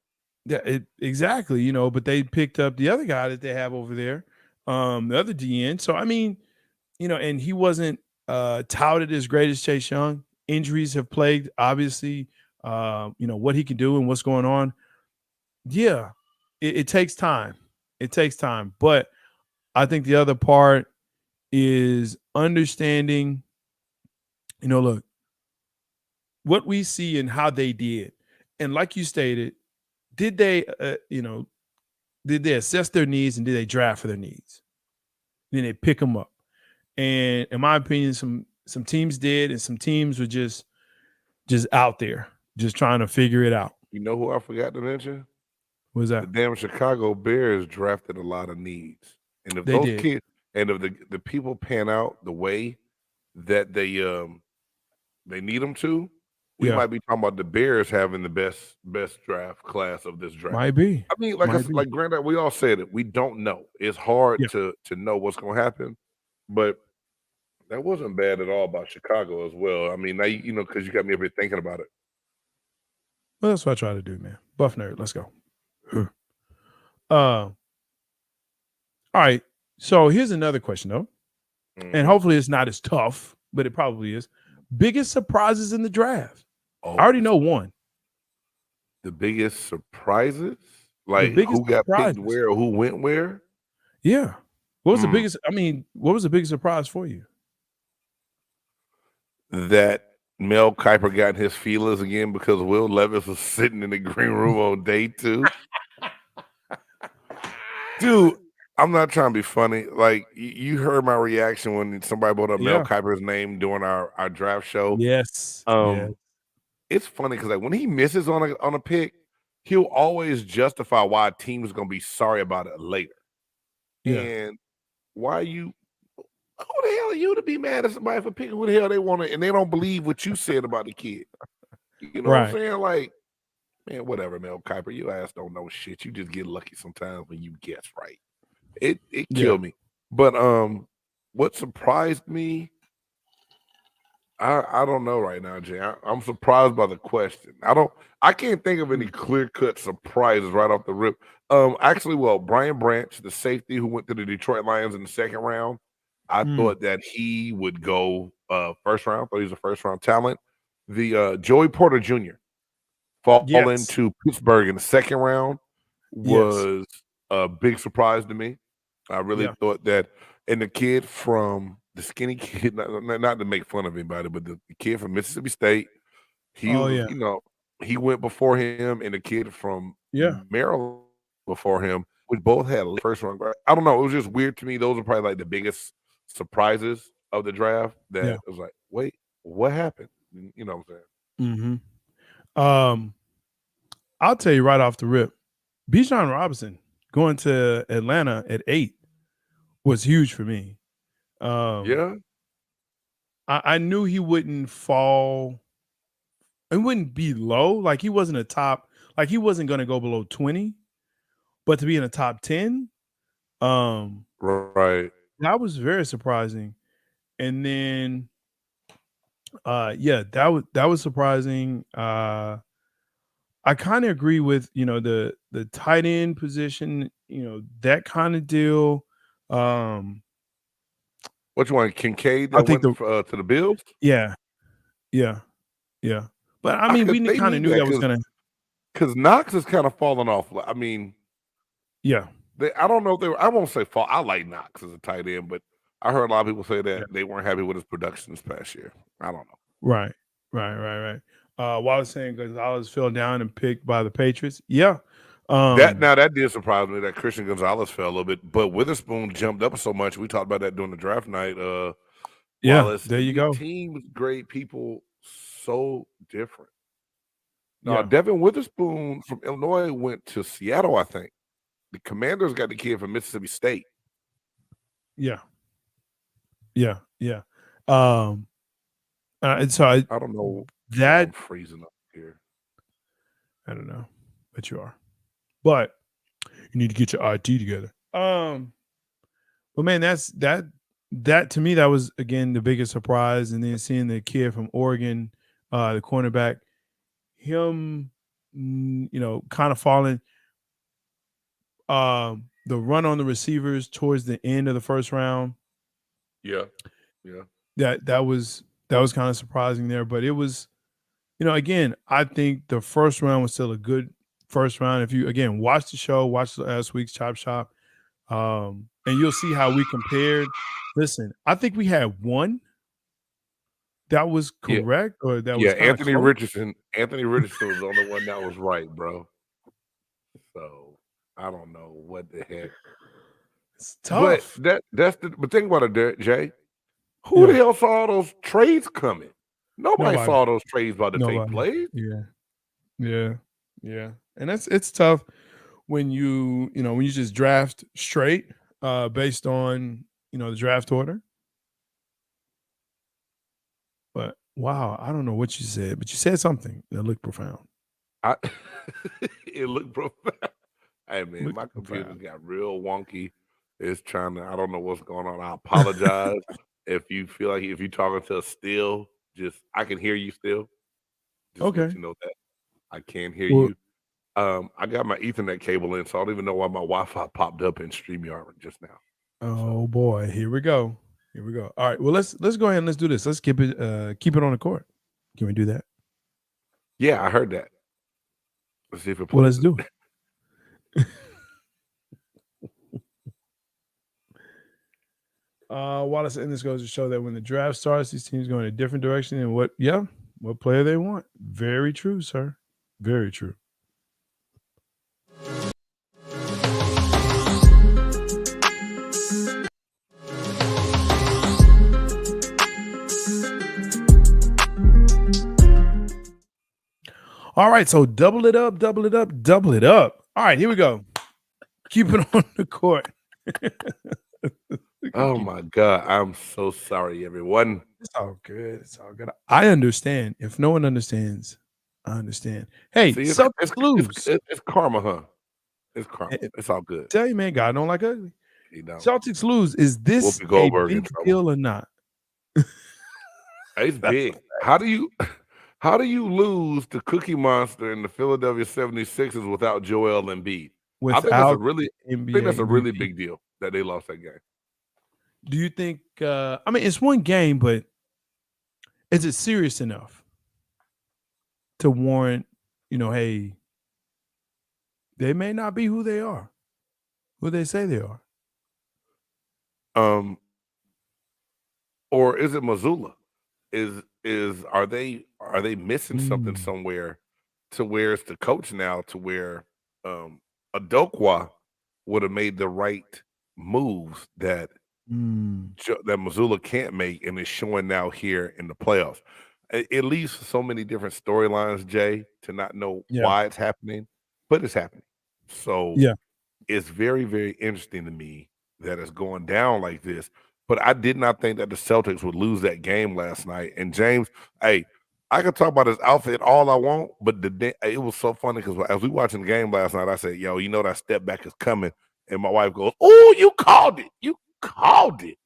Yeah, exactly. But they picked up the other guy that they have over there, the other DN. So I mean, and he wasn't touted as great as Chase Young. Injuries have plagued, obviously. What he can do and what's going on. Yeah, it takes time. It takes time, but I think the other part is understanding. Look, what we see and how they did, and like you stated, did they, did they assess their needs and did they draft for their needs? Then they pick them up. And in my opinion, some teams did, and some teams were just out there, just trying to figure it out. You know who I forgot to mention? What's that? The damn Chicago Bears drafted a lot of needs. And if They did. kids and if the people pan out the way that they need them to, we might be talking about the Bears having the best draft class of this draft. Might be. I mean, like Granddad, we all said it. We don't know. It's hard to know what's going to happen, but that wasn't bad at all about Chicago as well. I mean, now because you got me up here thinking about it. Well, that's what I try to do, man. Buff nerd, let's go. All right. So here's another question, though, and hopefully it's not as tough, but it probably is. Biggest surprises in the draft? I already know one. The biggest surprises? Like who got picked where or who went where? Yeah. What was the biggest? I mean, what was the biggest surprise for you? That Mel Kiper got in his feelers again because Will Levis was sitting in the green room on day 2. Dude, I'm not trying to be funny. Like you heard my reaction when somebody brought up Mel Kiper's name during our draft show. Yes. It's funny because like when he misses on a pick, he'll always justify why a team is gonna be sorry about it later. Yeah. And why who the hell are you to be mad at somebody for picking who the hell they want to, and they don't believe what you said about the kid? You know what I'm saying? Like, man, whatever, Mel Kiper, you ass don't know shit. You just get lucky sometimes when you guess right. It killed me. But what surprised me, I don't know right now, Jay. I'm surprised by the question. I can't think of any clear-cut surprises right off the rip. Actually, Brian Branch, the safety who went to the Detroit Lions in the 2nd round, I thought that he would go first round. I thought he was a first-round talent. The Joey Porter Jr. fall into Pittsburgh in the 2nd round was a big surprise to me. I really thought that, and the kid from the skinny kid, not to make fun of anybody, but the kid from Mississippi State, he he went before him, and the kid from Maryland before him, which both had first round. I don't know. It was just weird to me. Those are probably like the biggest surprises. of the draft that Yeah. was like, wait, what happened? You know what I'm saying? Mm-hmm. I'll tell you right off the rip, Bijan Robinson going to Atlanta at 8 was huge for me. Yeah. I knew he wouldn't fall. It wouldn't be low. Like he wasn't a top. Like he wasn't going to go below 20. But to be in the top 10, Right. that was very surprising. And then, that was surprising. I kind of agree with the tight end position, that kind of deal. Which one? Kincaid I that think went to the Bills? yeah. But I mean, we They kind of need knew that was gonna. because Knox is kind of falling off. I mean, Yeah, I don't know if they were, I won't say fall. I like Knox as a tight end, but I heard a lot of people say that they weren't happy with his production this past year. I don't know. right. Wallace saying Gonzalez fell down and picked by the Patriots. Yeah, That did surprise me that Christian Gonzalez fell a little bit, but Witherspoon jumped up so much. We talked about that during the draft night. Wallace, there you go. Teams grade people so different. Now, Yeah. Devin Witherspoon from Illinois went to Seattle, I think. The Commanders got the kid from Mississippi State. Yeah. And so I don't know that I'm freezing up here. I don't know, but you are. But you need to get your IT together. But man, that to me, that was again the biggest surprise. And then seeing the kid from Oregon, the cornerback, him, kind of falling. The run on the receivers towards the end of the first round. Yeah. That was kind of surprising there, but it was, again, I think the first round was still a good first round. If you again watch the show, watch last week's Chop Shop, and you'll see how we compared. Listen, I think we had one that was correct, or that was Anthony close. Richardson. Anthony Richardson was the only one that was right, bro. So I don't know what the heck. It's tough. But but think about it, Jay. Who the hell saw those trades coming? Nobody saw those trades about to take place. Yeah. And it's tough when you just draft straight based on the draft order. But wow, I don't know what you said, but you said something that looked profound. It looked profound. Hey man, my computer got real wonky. It's trying to. I don't know what's going on. I apologize if you feel like if you're talking to us still. I can hear you still. Okay. Let you know that I can hear you. I got my Ethernet cable in, so I don't even know why my Wi-Fi popped up in StreamYard just now. Oh boy, here we go. All right, well let's go ahead and let's do this. Let's keep it on the court. Can we do that? Yeah, I heard that. Let's see if it. Well, let's do it. Wallace, and this goes to show that when the draft starts, these teams go in a different direction than what player they want. Very true, sir. Very true. All right, so double it up. All right, here we go. Keep it on the court. Oh my God, I'm so sorry, everyone. It's all good. I understand. If no one understands, I understand. Hey, Celtics lose. It's karma, huh? It's karma. It's all good. Tell you, man, God don't like ugly. He don't. Celtics lose. Is this a big deal or not? It's big. How do you lose to Cookie Monster and the Philadelphia 76ers without Joel Embiid? I think that's a really big deal that they lost that game. Do you think it's one game, but is it serious enough to warrant, hey, they may not be who they are, who they say they are? Or is it Missoula? Are they missing something somewhere to where it's the coach now to where Adokwa would have made the right moves that that Missoula can't make, and it's showing now here in the playoffs. It leaves so many different storylines, Jay, to not know why it's happening, but it's happening. So it's very, very interesting to me that it's going down like this. But I did not think that the Celtics would lose that game last night. And James, hey, I could talk about his outfit all I want, but it was so funny because as we watching the game last night, I said, yo, you know that step back is coming. And my wife goes, oh, you called it. You called it.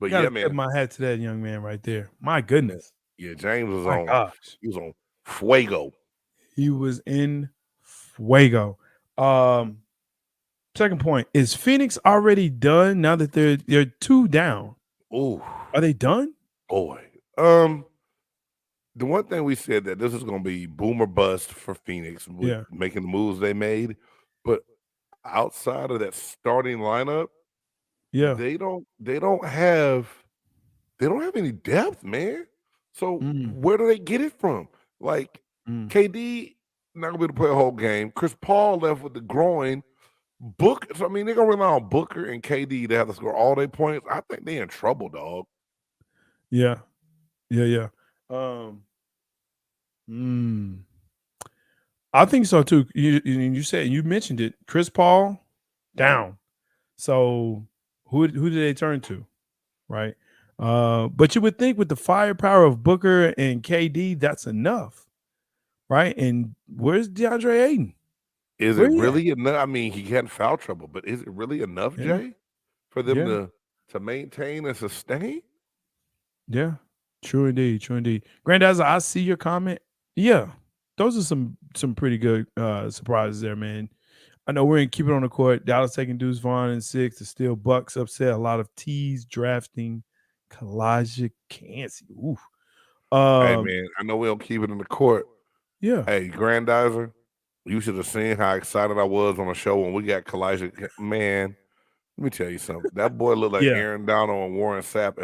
But yeah, man. Tip my hat to that young man right there. My goodness. Yeah, James was He was on fuego. He was in fuego. Second point, is Phoenix already done now that they're 2 down? Oh, are they done? Boy. The one thing we said that this is going to be boom or bust for Phoenix with making the moves they made, but outside of that starting lineup, they don't have any depth, man. So where do they get it from? Like KD not gonna be able to play a whole game. Chris Paul left with the groin. Booker, so I mean, they're gonna rely on Booker and KD to have to score all their points. I think they're in trouble, dog. Yeah. I think so too. You mentioned it. Chris Paul down. So who do they turn to? Right. But you would think with the firepower of Booker and KD, that's enough. Right. And where's DeAndre Ayton? Is it really enough? I mean, he had foul trouble, but is it really enough, Jay, for them to maintain and sustain? Yeah. True indeed. Granddad, I see your comment. Yeah. Those are some pretty good surprises there, man. I know we're in Keep It on the Court. Dallas taking Deuce Vaughn in 6. The Steel Bucks upset. A lot of tees drafting Kalijah Cansey. Ooh. Hey, man, I know we don't keep it in the court. Yeah. Hey, Grandizer, you should have seen how excited I was on the show when we got Kalijah. Man, let me tell you something. That boy looked like Aaron Donald and Warren Sapp.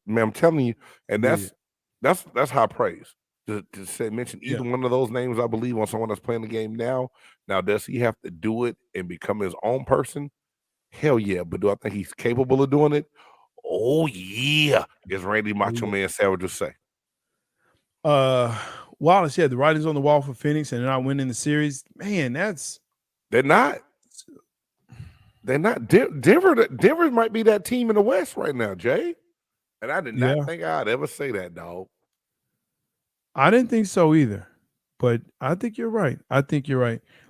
Man, I'm telling you, and that's high praise. To mention either one of those names, I believe, on someone that's playing the game now. Now, does he have to do it and become his own person? Hell yeah. But do I think he's capable of doing it? Oh, yeah. As Randy Macho Man Savage would say. Wallace, the writing's on the wall for Phoenix and they're not winning the series. Man, they're not. Denver might be that team in the West right now, Jay. And I did not think I'd ever say that, dog. I didn't think so either, but I think you're right.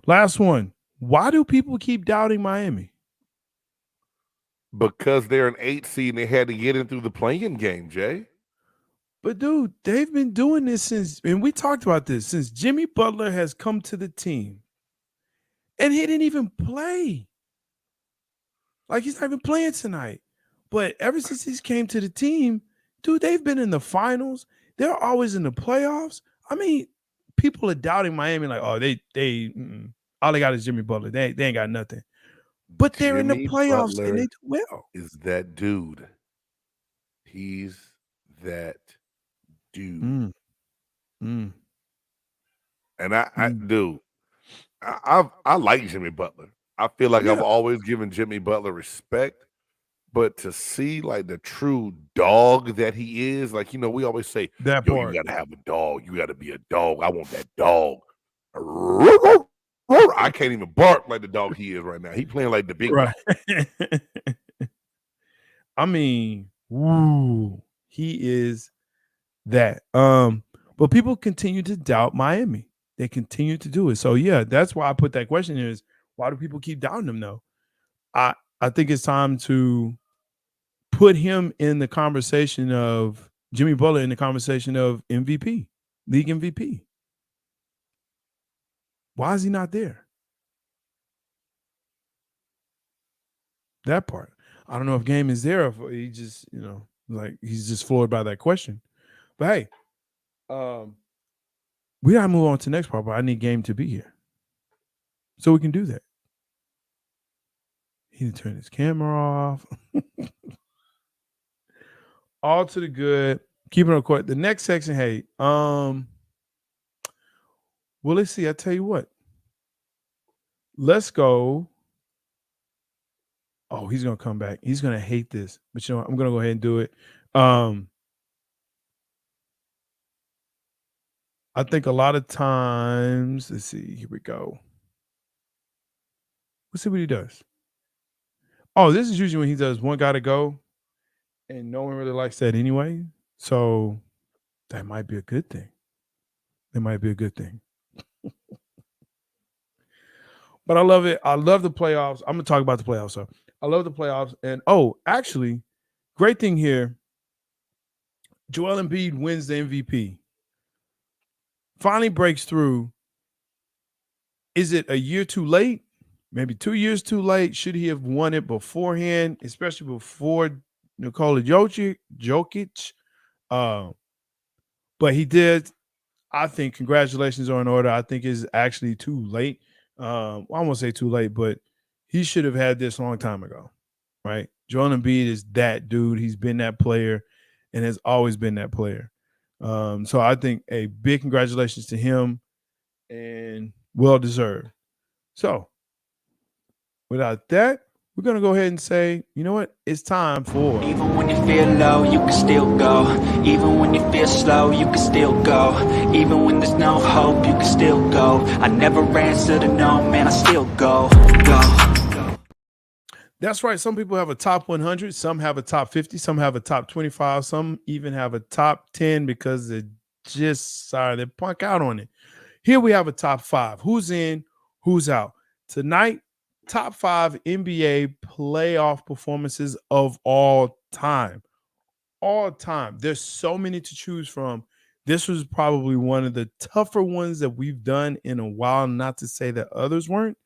Last one. Why do people keep doubting Miami? Because they're an 8 seed and they had to get in through the play-in game, Jay. But dude, they've been doing this since Jimmy Butler has come to the team. And he didn't even play. Like, he's not even playing tonight. But ever since he's came to the team, dude, they've been in the finals. They're always in the playoffs. I mean, people are doubting Miami like, oh, they all they got is Jimmy Butler. They ain't got nothing. But they're in the playoffs and they do well. Is that dude. He's that dude. And I like Jimmy Butler. I feel like I've always given Jimmy Butler respect. But to see like the true dog that he is, like, you know, we always say, you gotta have a dog. You gotta be a dog. I want that dog. I can't even bark like the dog he is right now. He playing like the big dog. I mean, he is that. But people continue to doubt Miami. They continue to do it. So that's why I put that question here is, why do people keep doubting them though? I think it's time to put him in the conversation of Jimmy Butler in the conversation of MVP, league MVP. Why is he not there? That part. I don't know if Game is there or if he just, like he's just floored by that question. But hey, we gotta move on to the next part, but I need Game to be here. So we can do that. He didn't turn his camera off. All to the good. Keeping it quiet. The next section, hey, well, let's see. I tell you what. Let's go Oh, he's gonna come back. He's gonna hate this, but you know what? I'm gonna go ahead and do it. I think a lot of times, let's see, here we go. Let's see what he does. Oh, this is usually when he does one gotta go, and no one really likes that anyway. So that might be a good thing. It might be a good thing. But I love it. I love the playoffs. I'm gonna talk about the playoffs. So I love the playoffs. And actually, great thing here. Joel Embiid wins the MVP. Finally breaks through. Is it a year too late? Maybe 2 years too late. Should he have won it beforehand, especially before Nikola Jokic? But he did. I think congratulations are in order. I think it's actually too late. I won't say too late, but he should have had this a long time ago, right? Joel Embiid is that dude. He's been that player and has always been that player. So I think a big congratulations to him and well-deserved. So without that, we're going to go ahead and say, you know what? It's time for... Even when you feel low, you can still go. Even when you feel slow, you can still go. Even when there's no hope, you can still go. I never answer to no, man, I still go. That's right. Some people have a top 100. Some have a top 50. Some have a top 25. Some even have a top 10 because they just they punk out on it. Here we have a top 5. Who's in, who's out. Tonight, top 5 NBA playoff performances of all time. All time. There's so many to choose from. This was probably one of the tougher ones that we've done in a while, not to say that others weren't,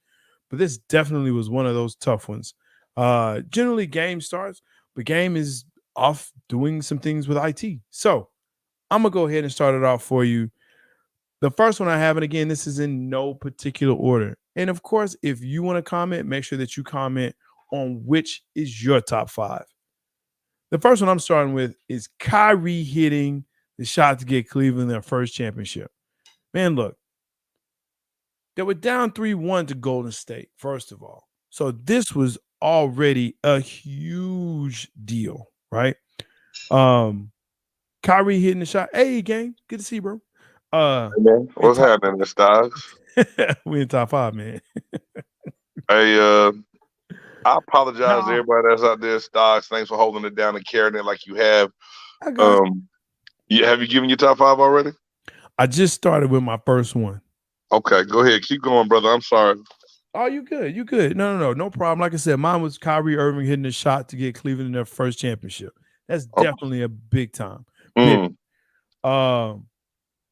but this definitely was one of those tough ones. Generally, game starts, but game is off doing some things with IT. So I'm going to go ahead and start it off for you. The first one I have, and again, this is in no particular order. And of course, if you want to comment, make sure that you comment on which is your top 5. The first one I'm starting with is Kyrie hitting the shot to get Cleveland their first championship. Man, look, they were down 3-1 to Golden State, first of all. So this was already a huge deal, right? Kyrie hitting the shot. Hey, gang, good to see you, bro. Hey, man. What's happening, the Stocks? We in top 5, man. Hey, I apologize to everybody that's out there, Stocks. Thanks for holding it down and carrying it like you have. Have you given your top 5 already? I just started with my first one. Okay, go ahead. Keep going, brother. I'm sorry. Oh, you good. You good. No problem. Like I said, mine was Kyrie Irving hitting the shot to get Cleveland their first championship. That's definitely a big time.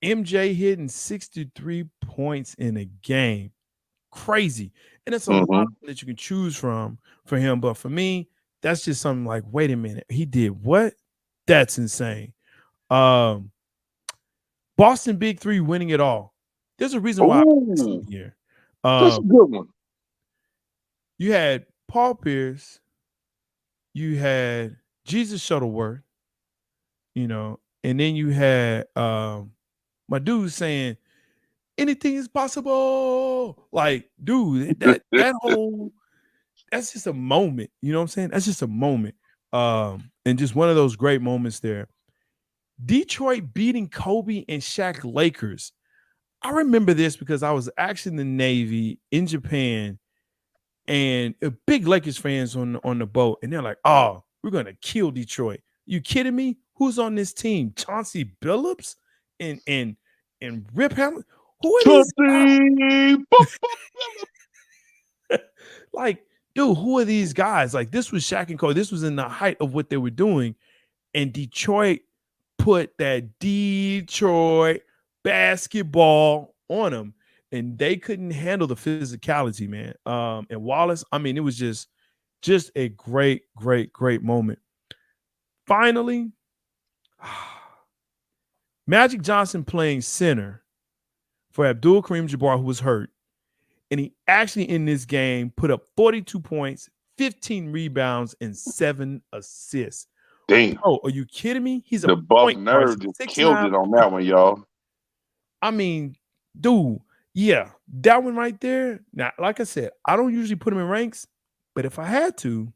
MJ hitting 63 points in a game. Crazy. And it's a lot that you can choose from for him. But for me, that's just something like, wait a minute. He did what? That's insane. Boston Big 3 winning it all. There's a reason why I'm here. That's a good one. You had Paul Pierce. You had Jesus Shuttleworth, and then you had my dude saying anything is possible. Like, dude, that whole that's just a moment. You know what I'm saying? That's just a moment. And just one of those great moments there. Detroit beating Kobe and Shaq Lakers. I remember this because I was actually in the Navy in Japan, and big Lakers fans on the boat, and they're like, "Oh, we're gonna kill Detroit." You kidding me? Who's on this team? Chauncey Billups and Rip Hamilton. Who are these guys? Like, dude, who are these guys? Like, this was Shaq and Kobe. This was in the height of what they were doing, and Detroit put that Detroit basketball on them, and they couldn't handle the physicality, man. And Wallace, I mean, it was just a great moment. Finally, Magic Johnson playing center for Abdul Kareem Jabbar, who was hurt. And he actually in this game put up 42 points, 15 rebounds, and 7 assists. Damn. Oh, are you kidding me? He's the Buff Nerve just killed it on that one, y'all. I mean, dude, yeah, that one right there. Now, like I said, I don't usually put him in ranks, but if I had to,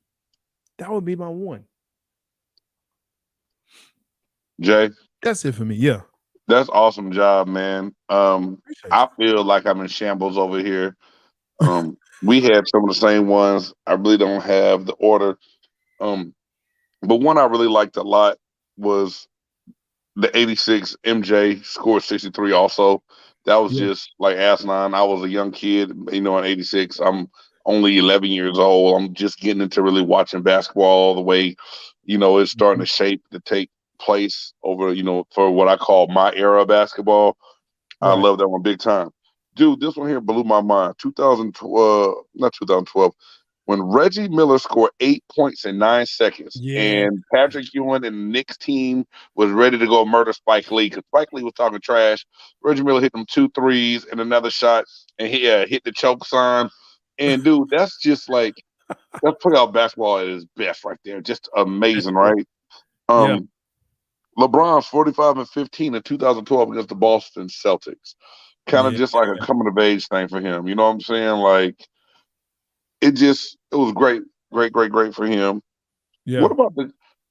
That would be my one. Jay, that's it for me. Yeah, that's awesome job, man. I feel like I'm in shambles over here. We had some of the same ones. I really don't have the order. But one I really liked a lot was the 86 MJ scored 63 also. That was just like asinine. I was a young kid, in 86. I'm only 11 years old. I'm just getting into really watching basketball all the way. It's starting to shape to take place over, for what I call my era of basketball. Right. I love that one big time. Dude, this one here blew my mind. 2012, not 2012, when Reggie Miller scored 8 points in 9 seconds, and Patrick Ewing and the Knicks team was ready to go murder Spike Lee because Spike Lee was talking trash. Reggie Miller hit them 2 threes and another shot, and he hit the choke sign. And dude, that's just like that's playoff basketball at its best right there. Just amazing, right? LeBron's 45 and 15 in 2012 against the Boston Celtics. Kind of just like a coming of age thing for him. You know what I'm saying? Like it was great for him. Yeah. What about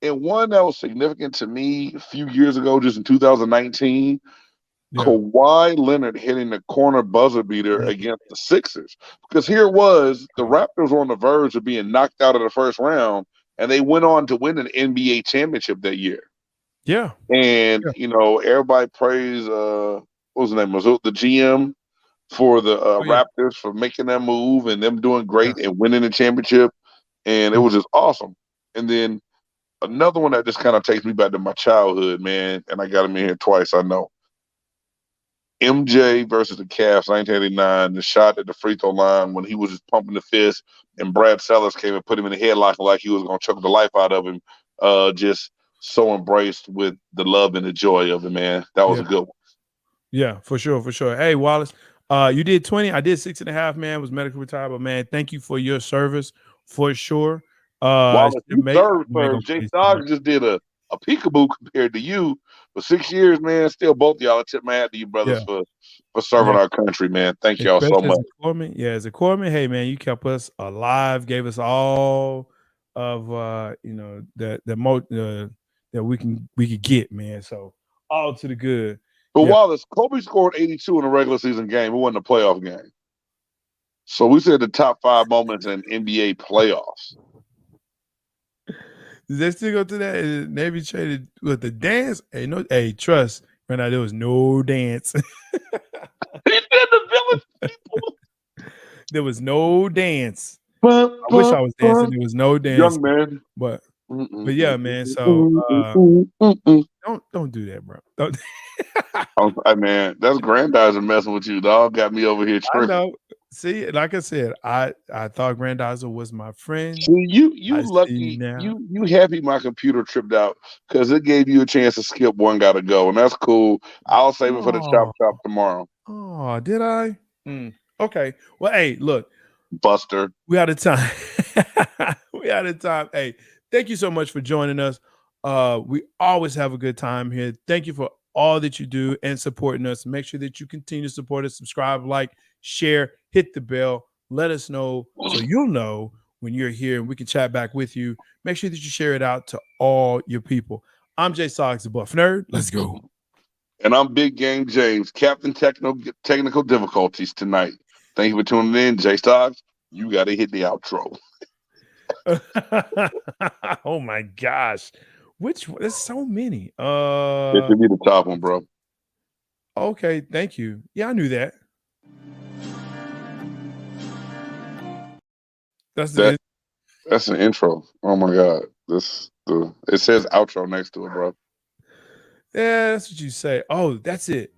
and one that was significant to me a few years ago, just in 2019, Kawhi Leonard hitting the corner buzzer beater against the Sixers. Because here it was, the Raptors were on the verge of being knocked out of the first round, and they went on to win an NBA championship that year. Yeah. And, everybody praised, what was the name? Was it the GM for the Raptors for making that move and them doing great and winning the championship. And it was just awesome. And then another one that just kind of takes me back to my childhood, man, and I got him in here twice, I know. MJ versus the Cavs, 1989, the shot at the free throw line when he was just pumping the fist, and Brad Sellers came and put him in the headlock like he was going to choke the life out of him. Just so embraced with the love and the joy of it, man. That was a good one. Yeah, for sure. Hey, Wallace, you did 20. I did 6.5, man. Was medical retired, but man, thank you for your service for sure. Wallace, you served. J-Stogs just did a peekaboo compared to you for 6 years, man. Still, both of y'all, I tip my hat to you brothers for serving our country, man. Thank y'all so much. As a corpsman, hey, man, you kept us alive, gave us all of that we could get, man. So all to the good. But Wallace, Kobe scored 82 in a regular season game. It wasn't a playoff game. So we said the top 5 moments in NBA playoffs. Does that still go to that? Navy traded with the dance? Hey, trust. Right now, there was no dance. He did the village people. There was no dance. I wish I was dancing. There was no dance. Young man. But yeah, man. So don't do that, bro. Don't. Man, that's Grandizer messing with you, dog. Got me over here tripping. I know. See, like I said, I thought Grandizer was my friend. See, you lucky. You happy my computer tripped out because it gave you a chance to skip one gotta go, and that's cool. I'll save it for the chop tomorrow. Oh, did I? Okay. Well, hey, look, Buster, we out of time. Hey, thank you so much for joining us. We always have a good time here. Thank you for all that you do and supporting us. Make sure that you continue to support us. Subscribe, like, share, hit the bell. Let us know so you'll know when you're here and we can chat back with you. Make sure that you share it out to all your people. I'm J-Stogs, the Buff Nerd. Let's go. And I'm Big Game James, Captain Technical Difficulties tonight. Thank you for tuning in, J-Stogs. You got to hit the outro. Oh my gosh. Which one? There's so many. It should be the top one, bro. Okay, thank you. Yeah, I knew that. That's an intro. Oh my god. It says outro next to it, bro. Yeah, that's what you say. Oh, that's it.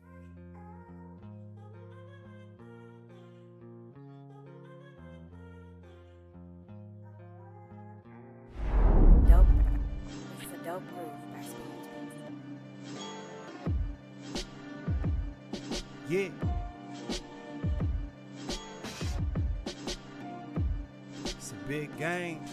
Yeah. It's a big game.